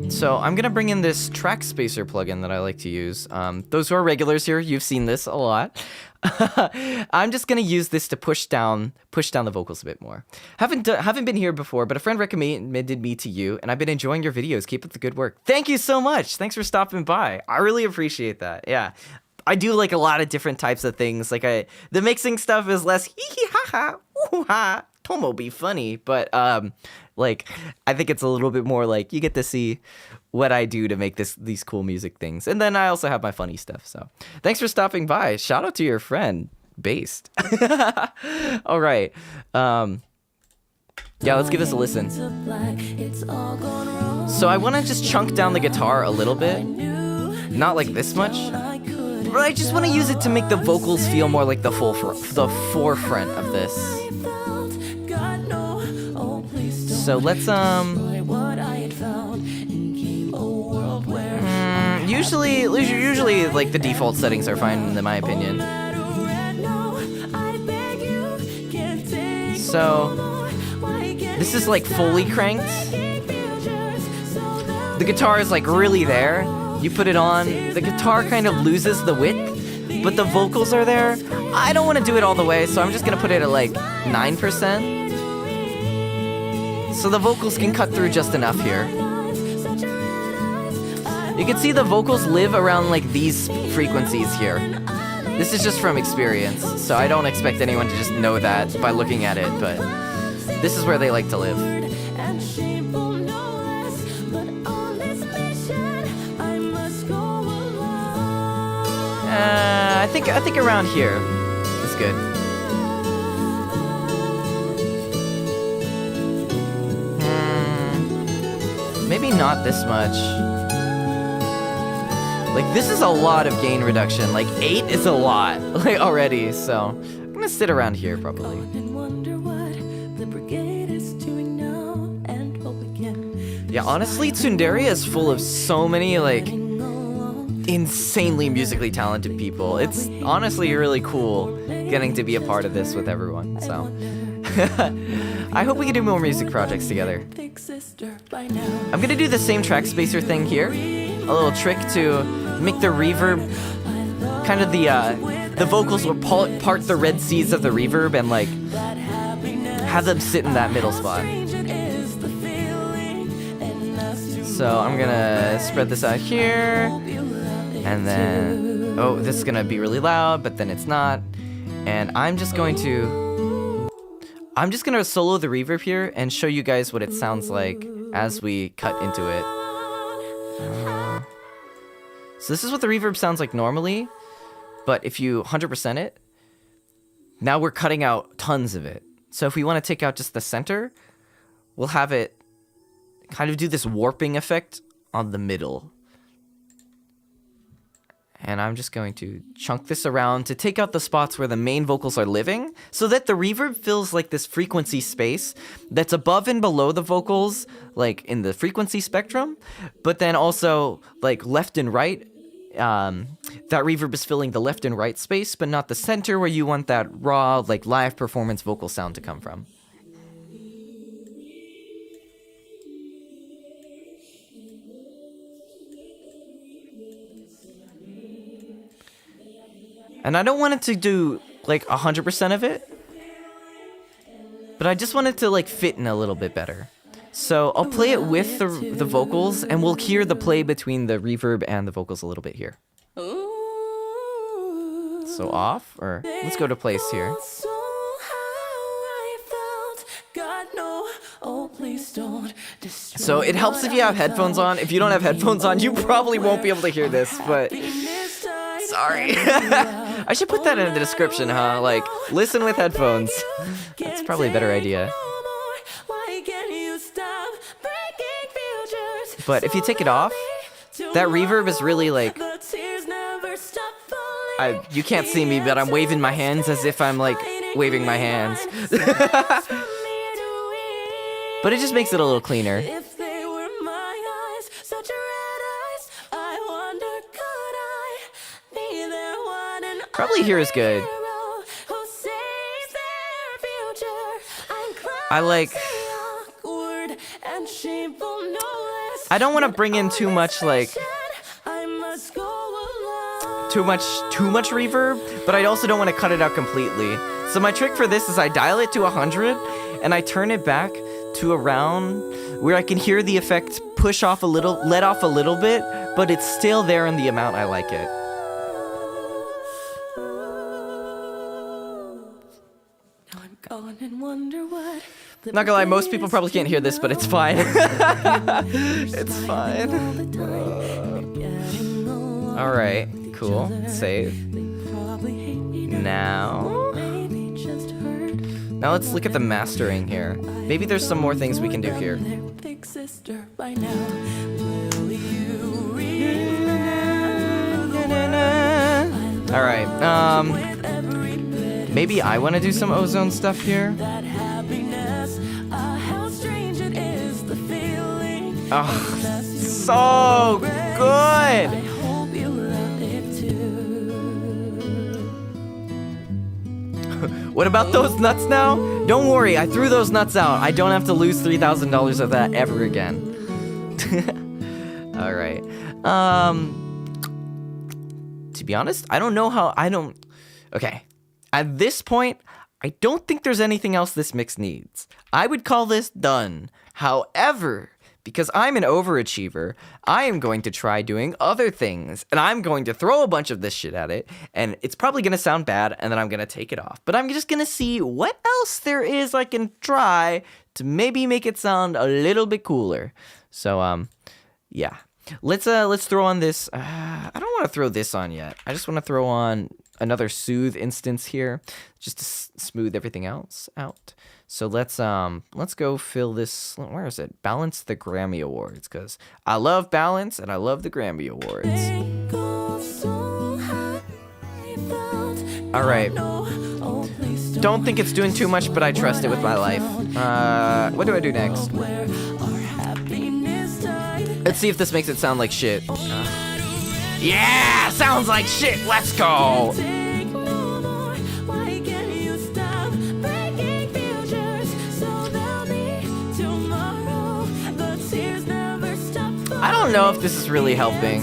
So I'm gonna bring in this track spacer plugin that I like to use. Those who are regulars here, you've seen this a lot. I'm just gonna use this to push down the vocals a bit more. Haven't been here before, but a friend recommended me to you, and I've been enjoying your videos. Keep up the good work. Thank you so much. Thanks for stopping by. I really appreciate that. Yeah, I do like a lot of different types of things. Like the mixing stuff is less hee hee ha ha ooh ha. Tomo be funny, but like I think it's a little bit more like you get to see what I do to make these cool music things. And then I also have my funny stuff. So thanks for stopping by. Shout out to your friend, Based. All right. Yeah, let's give this a listen. So I want to just chunk down the guitar a little bit. Not like this much. But I just want to use it to make the vocals feel more like the forefront of this. So let's usually like the default settings are fine in my opinion. So this is like fully cranked. The guitar is like really there. You put it on, the guitar kind of loses the width, but the vocals are there. I don't want to do it all the way, so I'm just gonna put it at like 9%. So the vocals can cut through just enough here. You can see the vocals live around like these frequencies here. This is just from experience, so I don't expect anyone to just know that by looking at it, but this is where they like to live. I think around here is good. Maybe not this much. Like this is a lot of gain reduction. Like 8 is a lot like already. So I'm gonna sit around here probably. Yeah, honestly, Tsundere is full of so many like insanely musically talented people. It's honestly really cool getting to be a part of this with everyone. So I hope we can do more music projects together. I'm gonna do the same track spacer thing here. A little trick to make the reverb kind of the vocals will part the red seas of the reverb and like have them sit in that middle spot. So I'm gonna spread this out here, and then, oh, this is gonna be really loud, but then it's not. And I'm just gonna solo the reverb here and show you guys what it sounds like as we cut into it. So this is what the reverb sounds like normally, but if you 100% it, now we're cutting out tons of it. So if we want to take out just the center, we'll have it kind of do this warping effect on the middle. And I'm just going to chunk this around to take out the spots where the main vocals are living, so that the reverb feels like this frequency space that's above and below the vocals, like in the frequency spectrum, but then also like left and right. That reverb is filling the left and right space, but not the center where you want that raw, like live performance vocal sound to come from. And I don't want it to do like 100% of it, but I just want it to like fit in a little bit better. So I'll play it with the vocals, and we'll hear the play between the reverb and the vocals a little bit here. So off, or let's go to place here. So it helps if you have headphones on. If you don't have headphones on, you probably won't be able to hear this, but sorry. I should put that in the description, huh? Like, listen with headphones. That's probably a better idea. But if you take it off, that reverb is really like... you can't see me, but I'm waving my hands as if I'm like waving my hands. But it just makes it a little cleaner. Probably here is good. I don't want to bring in too much like too much reverb, but I also don't want to cut it out completely. So my trick for this is I dial it to 100 and I turn it back to around where I can hear the effect push off a little, let off a little bit, but it's still there in the amount I like it. Not gonna lie, most people probably can't hear this, but it's fine. It's fine. Alright, cool. Save. Now let's look at the mastering here. Maybe there's some more things we can do here. Alright, maybe I want to do some ozone stuff here. Oh, so good! What about those nuts now? Don't worry, I threw those nuts out. I don't have to lose $3,000 of that ever again. Alright. To be honest, I don't know how... Okay. At this point, I don't think there's anything else this mix needs. I would call this done. However, because I'm an overachiever, I am going to try doing other things, and I'm going to throw a bunch of this shit at it, and it's probably going to sound bad, and then I'm going to take it off. But I'm just going to see what else there is I can try to maybe make it sound a little bit cooler. So, yeah. Let's throw on this. I don't want to throw this on yet. I just want to throw on another soothe instance here, just to smooth everything else out. So let's go fill this. Where is it? Balance the Grammy Awards, because I love balance and I love the Grammy Awards. All right. Don't think it's doing too much, but I trust it with my life. What do I do next? Let's see if this makes it sound like shit. Yeah, sounds like shit. Let's go. I don't know if this is really helping.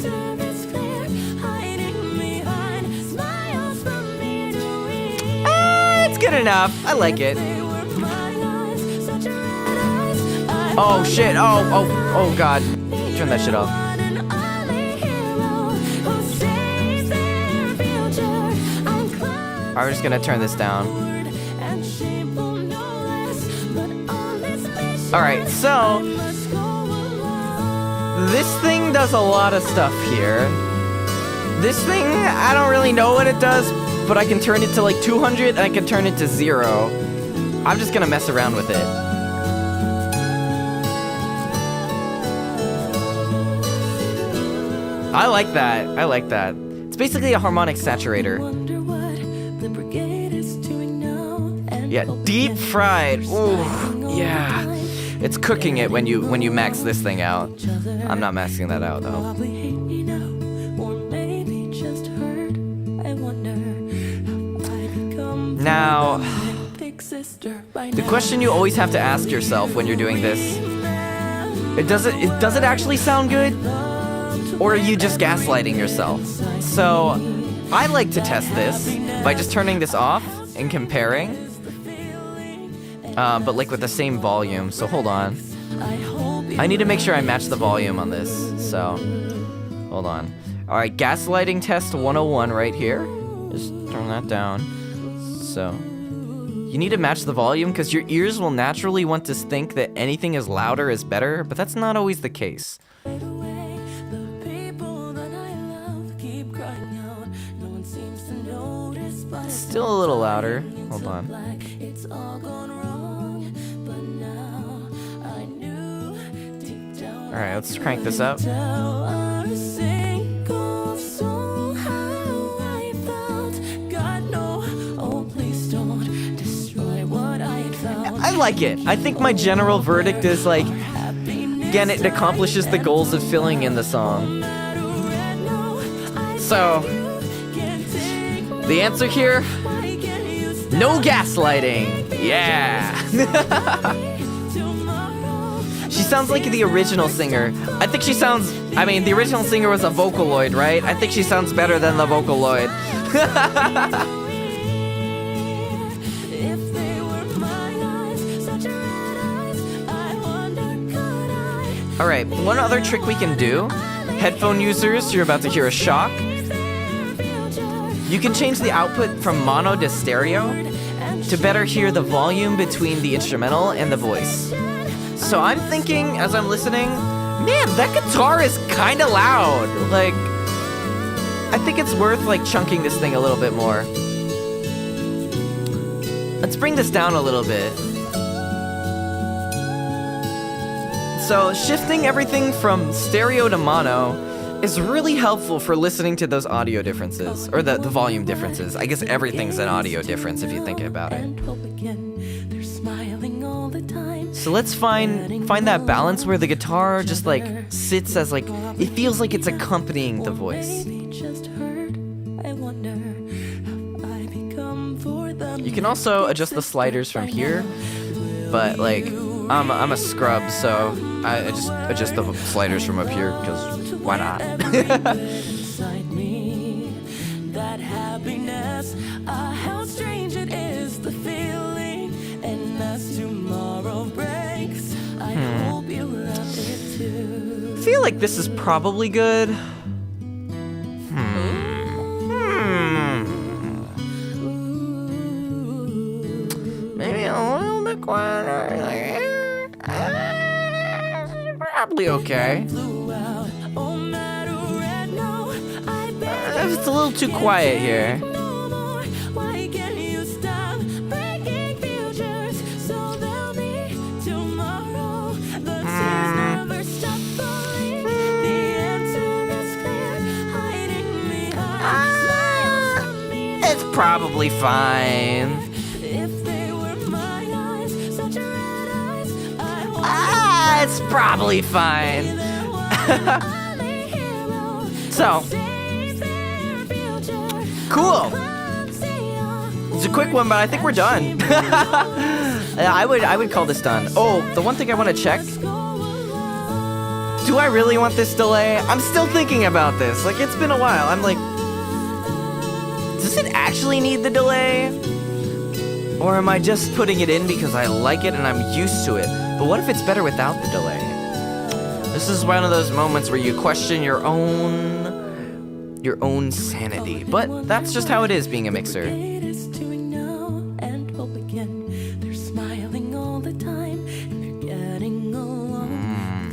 It's good enough. I like it. Oh shit, oh god. Turn that shit off. Alright, we're just gonna turn this down. Alright, so this thing does a lot of stuff here. This thing, I don't really know what it does, but I can turn it to like 200 and I can turn it to 0. I'm just gonna mess around with it. I like that. I like that. It's basically a harmonic saturator. Yeah, deep fried. Ooh, yeah. It's cooking it when you max this thing out. I'm not maxing that out though. Now, the question you always have to ask yourself when you're doing this, does it actually sound good? Or are you just gaslighting yourself? So, I like to test this by just turning this off and comparing. But like with the same volume, so hold on. I need to make sure I match the volume on this, so hold on. Alright, gaslighting test 101 right here. Just turn that down. So, you need to match the volume because your ears will naturally want to think that anything is louder is better, but that's not always the case. Still a little louder. Hold on. Alright, let's crank this up. I like it. I think my general verdict is like, again, it accomplishes the goals of filling in the song. So, the answer here, no gaslighting. Yeah. She sounds like the original singer. I think she sounds, I mean, the original singer was a Vocaloid, right? I think she sounds better than the Vocaloid. Alright, one other trick we can do. Headphone users, you're about to hear a shock. You can change the output from mono to stereo to better hear the volume between the instrumental and the voice. So I'm thinking, as I'm listening, man, that guitar is kinda loud. Like, I think it's worth like chunking this thing a little bit more. Let's bring this down a little bit. So shifting everything from stereo to mono is really helpful for listening to those audio differences, or the volume differences. I guess everything's an audio difference if you think about it. So let's find that balance where the guitar just like sits as like, it feels like it's accompanying the voice. You can also adjust the sliders from here, but like, I'm a scrub, so I just adjust the sliders from up here, because why not? That happiness, how strange it is, the feeling, and as tomorrow breaks, I hope you love it too. I feel like this is probably good. Maybe a little bit quieter. Probably okay. It's a little too quiet here. It's probably fine. It's probably fine. So, cool. It's a quick one, but I think we're done. I would call this done. Oh, the one thing I want to check. Do I really want this delay? I'm still thinking about this. Like, it's been a while. I'm like, does it actually need the delay? Or am I just putting it in because I like it and I'm used to it? But what if it's better without the delay? This is one of those moments where you question your own sanity. But that's just how it is being a mixer. They're smiling all the time, and they're getting along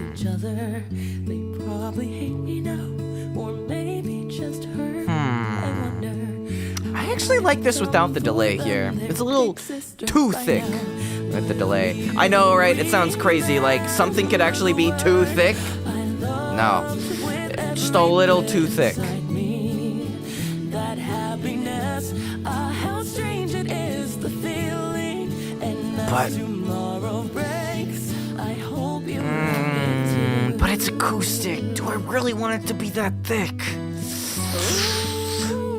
with each other. They probably hate me now, or maybe just hurt. I wonder. I actually like this without the delay here. It's a little too thick with the delay. I know, right? It sounds crazy, like something could actually be too thick. No, just a little too thick. That happiness, how strange it is, the feeling. And But tomorrow breaks. I hope you but it's acoustic. Do I really want it to be that thick?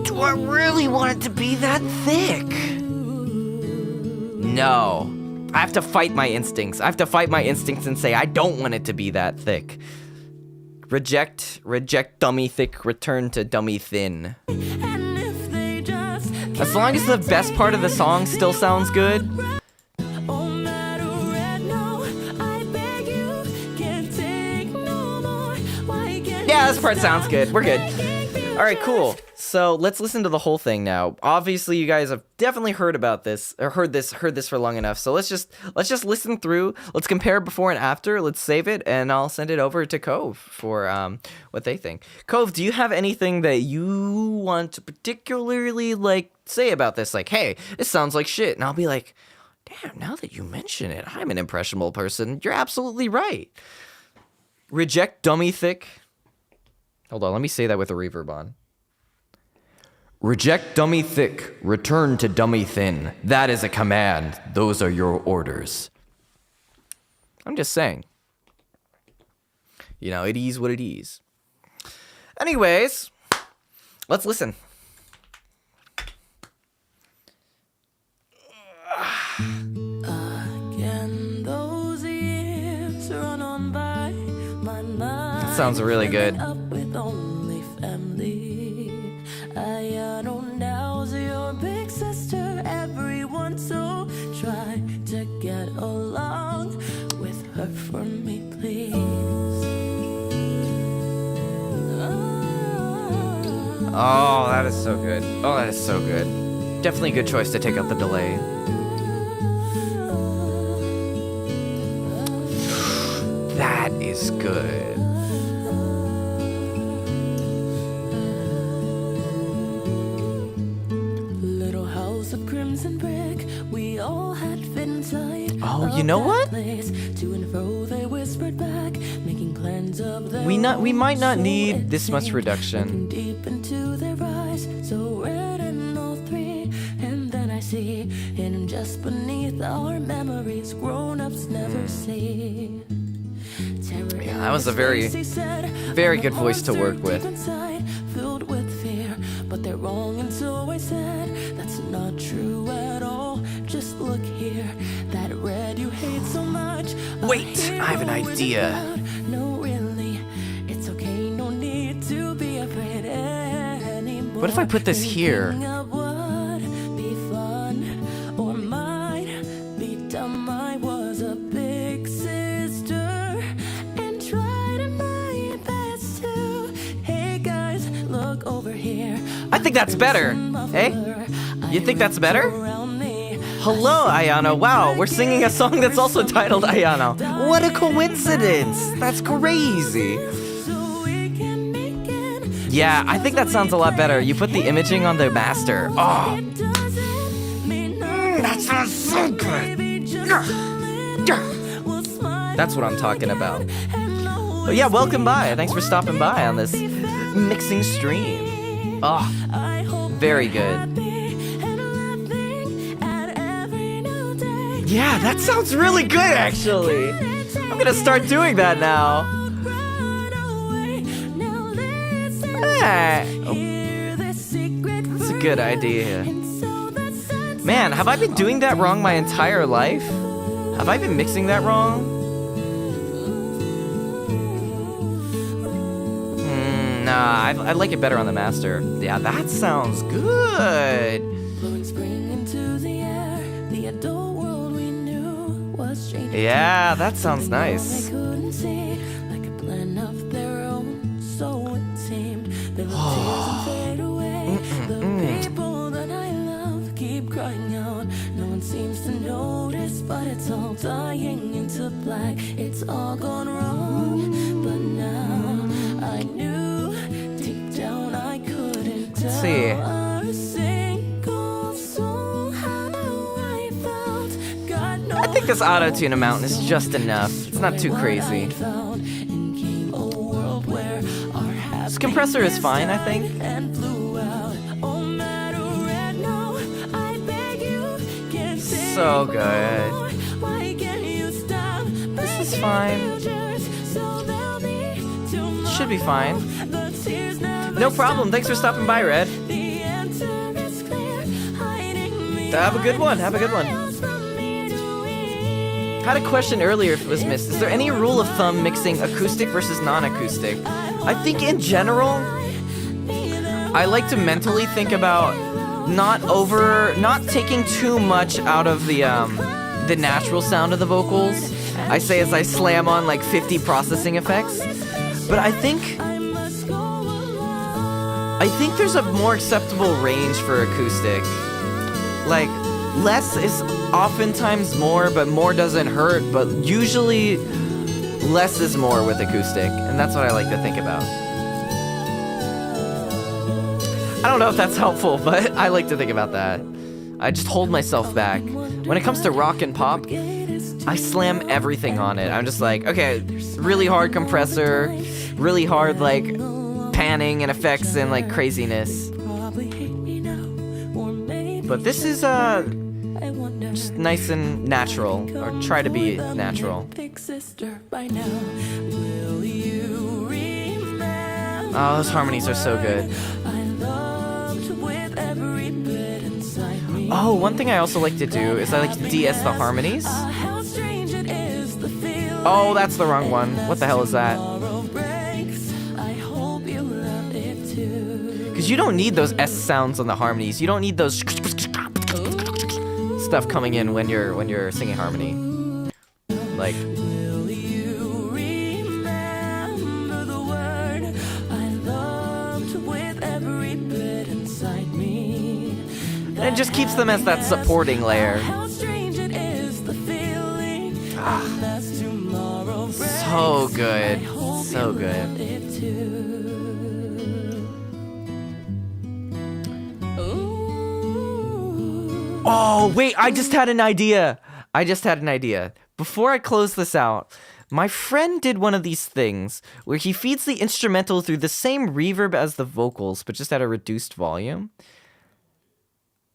Do I really want it to be that thick? No. I have to fight my instincts. I have to fight my instincts and say I don't want it to be that thick. Reject dummy thick, return to dummy thin. And if they just As long as the best part of the song still sounds good. oh matter red, no, I beg you, can't take no more. Why can't Yeah, you this part sounds good. We're good. feel All right, cool. So let's listen to the whole thing now. Obviously, you guys have definitely heard about this or heard this for long enough. So let's just listen through. Let's compare before and after. Let's save it, and I'll send it over to Cove for what they think. Cove, do you have anything that you want to particularly say about this? Like, hey, this sounds like shit, and I'll be like, damn. Now that you mention it, I'm an impressionable person. You're absolutely right. Reject dummy thick. Hold on, let me say that with a reverb on. Reject dummy thick, return to dummy thin. That is a command. Those are your orders. I'm just saying. You know, it is what it is. Anyways, let's listen. Again, those years run on by my mind. That sounds really good. Up with only family. I don't now's your big sister. Everyone, so try to get along with her for me, please. Oh, that is so good. Oh, that is so good. Definitely a good choice to take out the delay. That is good. Little house of crimson brick, we all had fit inside. Oh, you know what? Place. To and fro they whispered back, making plans of their We might not own. need So this much it reduction. seemed, looking deep into their eyes, so red in all three. And then I see hidden just beneath our memories, grown-ups never see. Terror Yeah, in that was a his very, face, he said, very "I'm good a voice to monster work with." deep inside, filled with fear, but they're wrong, and so I said, that's not true at all. Just look here, that red you hate so much. Wait, I have an hero is idea. proud. No, really, it's okay, no need to be afraid anymore. What if I put this here? Thinking of would be fun or might be dumb. I was a big sister and tried my best to. Hey guys, look over here. I think that's better. Hey? You think that's better? Hello, Ayana. Wow, we're singing a song that's also titled Ayana. What a coincidence. That's crazy. Yeah, I think that sounds a lot better. You put the imaging on the master. Oh, that sounds so good. That's what I'm talking about. But yeah, welcome by. Thanks for stopping by on this mixing stream. Oh, very good. Yeah, that sounds really good, actually. I'm gonna start doing that now. Hey. Oh, that's a good idea. Man, have I been doing that wrong my entire life? Have I been mixing that wrong? Nah, I like it better on the master. Yeah, that sounds good. Blowing spring into the air, the adult world we knew was changing. Yeah, that sounds They nice. couldn't see, like a plan of their own, so it seemed. There were tears and fade away. The people that I love keep crying out. No one seems to notice, but it's all dying into black. It's all gone wrong, but now I knew deep down I couldn't tell. Let's see. A single soul how I felt. God knows I think this auto-tune amount is just enough. It's not too crazy. This compressor is fine, I think. So good. This is fine. Should be fine. No problem. Thanks for stopping by, Red. Have a good one. Have a good one. I had a question earlier if it was missed. Is there any rule of thumb mixing acoustic versus non-acoustic? I think in general, I like to mentally think about not taking too much out of the natural sound of the vocals. I say as I slam on like 50 processing effects. But I think there's a more acceptable range for acoustic. Like, less is oftentimes more, but more doesn't hurt, but usually less is more with acoustic, and that's what I like to think about. I don't know if that's helpful, but I like to think about that. I just hold myself back. When it comes to rock and pop, I slam everything on it. I'm just like, okay, really hard compressor, really hard, like, panning and effects and, like, craziness. But this is, just nice and natural, or try to be natural. Oh, those harmonies are so good. Oh, one thing I also like to do is I like to DS the harmonies. Oh, that's the wrong one. What the hell is that? Because you don't need those S sounds on the harmonies. You don't need those stuff coming in when you're singing harmony. Like, and it just keeps them as that supporting layer. Ah, so good, so good. Oh, wait, I just had an idea. Before I close this out, my friend did one of these things where he feeds the instrumental through the same reverb as the vocals, but just at a reduced volume.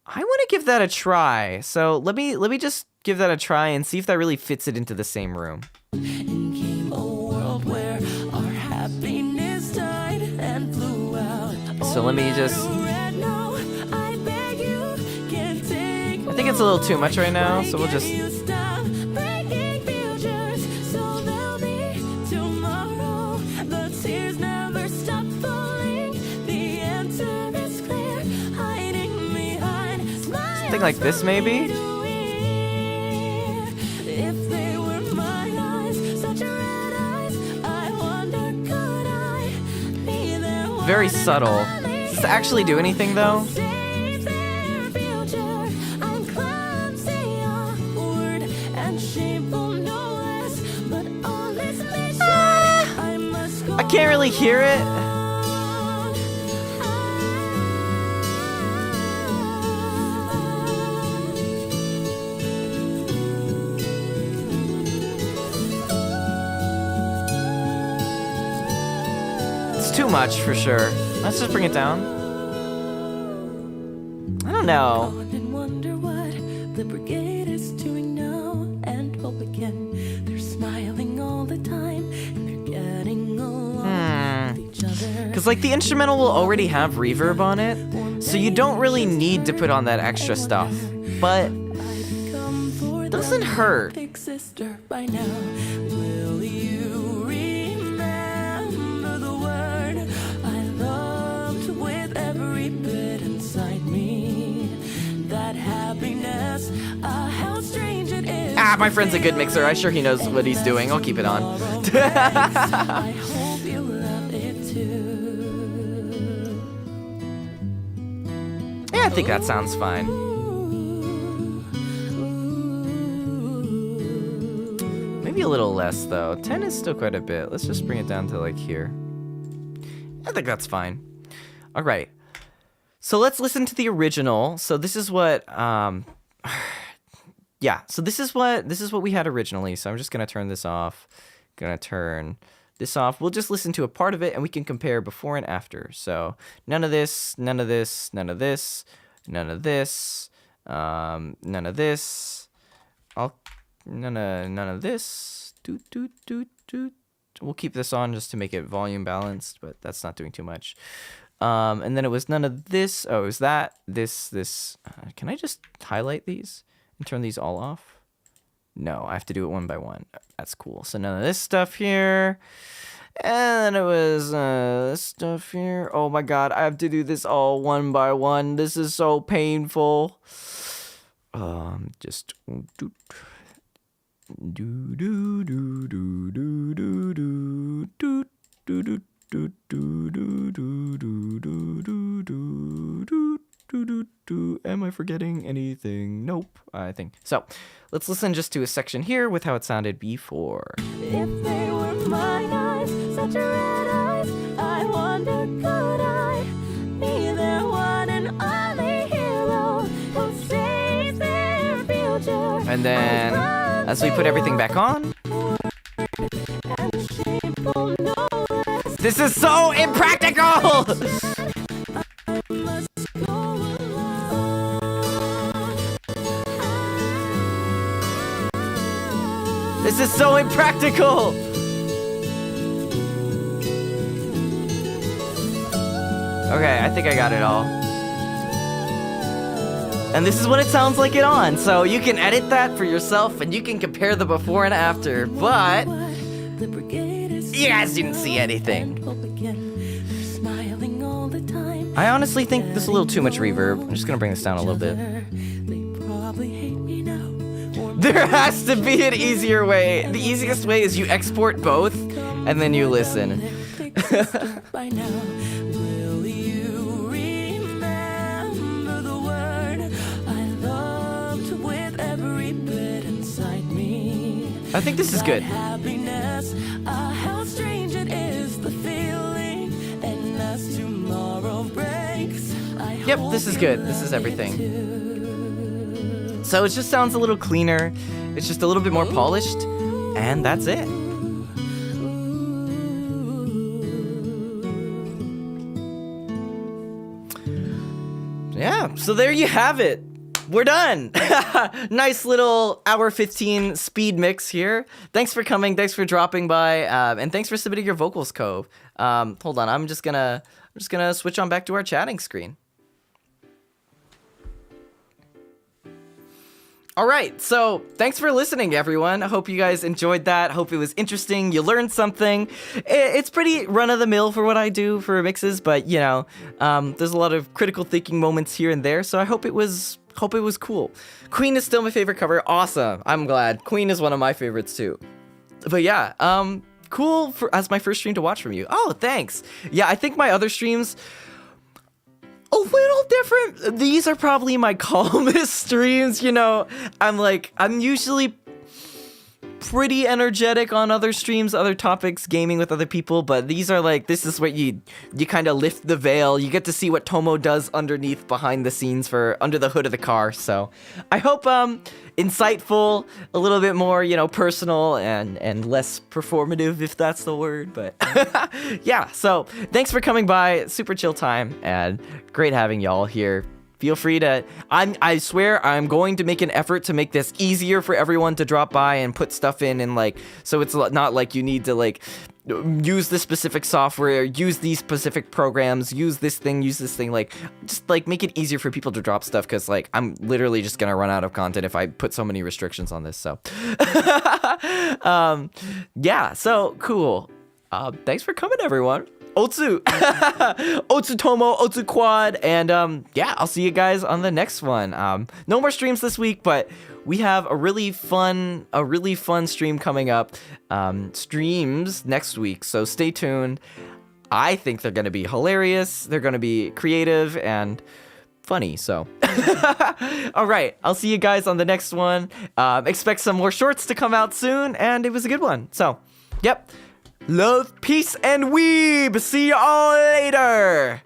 I want to give that a try. So let me just give that a try and see if that really fits it into the same room. So let me just... I think it's a little too much right now, so we'll just... Something like this, maybe? Very subtle. Does this actually do anything, though? I can't really hear it. It's too much for sure. Let's just bring it down. I don't know. Because, like, the instrumental will already have reverb on it, so you don't really need to put on that extra stuff. But it doesn't hurt. my friend's a good mixer. I'm sure he knows what he's doing. I'll keep it on. I hope you love it too. Yeah, I think that sounds fine. Maybe a little less, though. 10 is still quite a bit. Let's just bring it down to, like, here. I think that's fine. All right. So let's listen to the original. So this is what, yeah. So this is what we had originally. So I'm just gonna turn this off. Gonna turn this off. We'll just listen to a part of it, and we can compare before and after. So none of this, none of this, none of this, none of this, none of this. None of this. Doot doot doot doot. We'll keep this on just to make it volume balanced, but that's not doing too much. And then it was none of this. Oh, it was that, this. Can I just highlight these and turn these all off? No, I have to do it one by one. That's cool. So none of this stuff here. And then it was this stuff here. Oh my god, I have to do this all one by one. This is so painful. Just do do do do do do do do do do do do do. Am I forgetting anything? Nope, I think so. Let's listen just to a section here with how it sounded before. If they were mine eyes, such red eyes, I wonder could I be their one and only hero who saves their future. And then as we put everything back on, this is so impractical! This is so impractical! Okay, I think I got it all. And this is what it sounds like it on, so you can edit that for yourself and you can compare the before and after, but you guys didn't see anything. I honestly think there's a little too much reverb. I'm just gonna bring this down a little bit. There has to be an easier way. The easiest way is you export both and then you listen. I think this is good. Yep, this is good. This is everything. So it just sounds a little cleaner. It's just a little bit more polished, and that's it. Yeah, so there you have it. We're done. Nice little hour 15 speed mix here. Thanks for coming. Thanks for dropping by. And thanks for submitting your vocals, Cove. Hold on. I'm just gonna switch on back to our chatting screen. All right, so thanks for listening, everyone. I hope you guys enjoyed that. I hope it was interesting. You learned something. It's pretty run-of-the-mill for what I do for mixes, but you know, there's a lot of critical thinking moments here and there. So I hope it was cool. Queen is still my favorite cover. Awesome. I'm glad. Queen is one of my favorites too. But yeah, cool as my first stream to watch from you. Oh, thanks. Yeah, I think my other streams a little different. These are probably my calmest streams, you know. I'm usually pretty energetic on other streams, other topics, gaming with other people, but these are like, this is what you kind of lift the veil. You get to see what Tomo does underneath, behind the scenes, for under the hood of the car. So I hope insightful, a little bit more, you know, personal and less performative, if that's the word. But yeah, so thanks for coming by. Super chill time and great having y'all here. Feel free to, I swear I'm going to make an effort to make this easier for everyone to drop by and put stuff in, and like, so it's not like you need to like use this specific software, use these specific programs, use this thing, like just like make it easier for people to drop stuff, because like I'm literally just gonna run out of content if I put so many restrictions on this. So yeah, so cool. Thanks for coming, everyone. Otsu, Otsu Tomo, Otsu Quad, and yeah, I'll see you guys on the next one. No more streams this week, but we have a really fun stream coming up. Streams next week, so stay tuned. I think they're gonna be hilarious. They're gonna be creative and funny. So, all right, I'll see you guys on the next one. Expect some more shorts to come out soon, and it was a good one. So, yep. Love, peace, and weeb. See y'all later.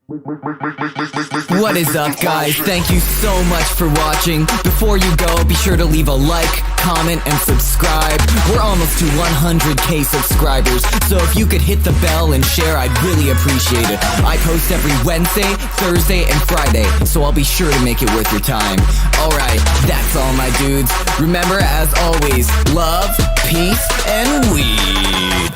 What is up, guys? Thank you so much for watching. Before you go, be sure to leave a like, comment, and subscribe. We're almost to 100k subscribers, so if you could hit the bell and share, I'd really appreciate it. I post every Wednesday, Thursday, and Friday, so I'll be sure to make it worth your time. Alright, that's all, my dudes. Remember, as always, love, peace, and weed.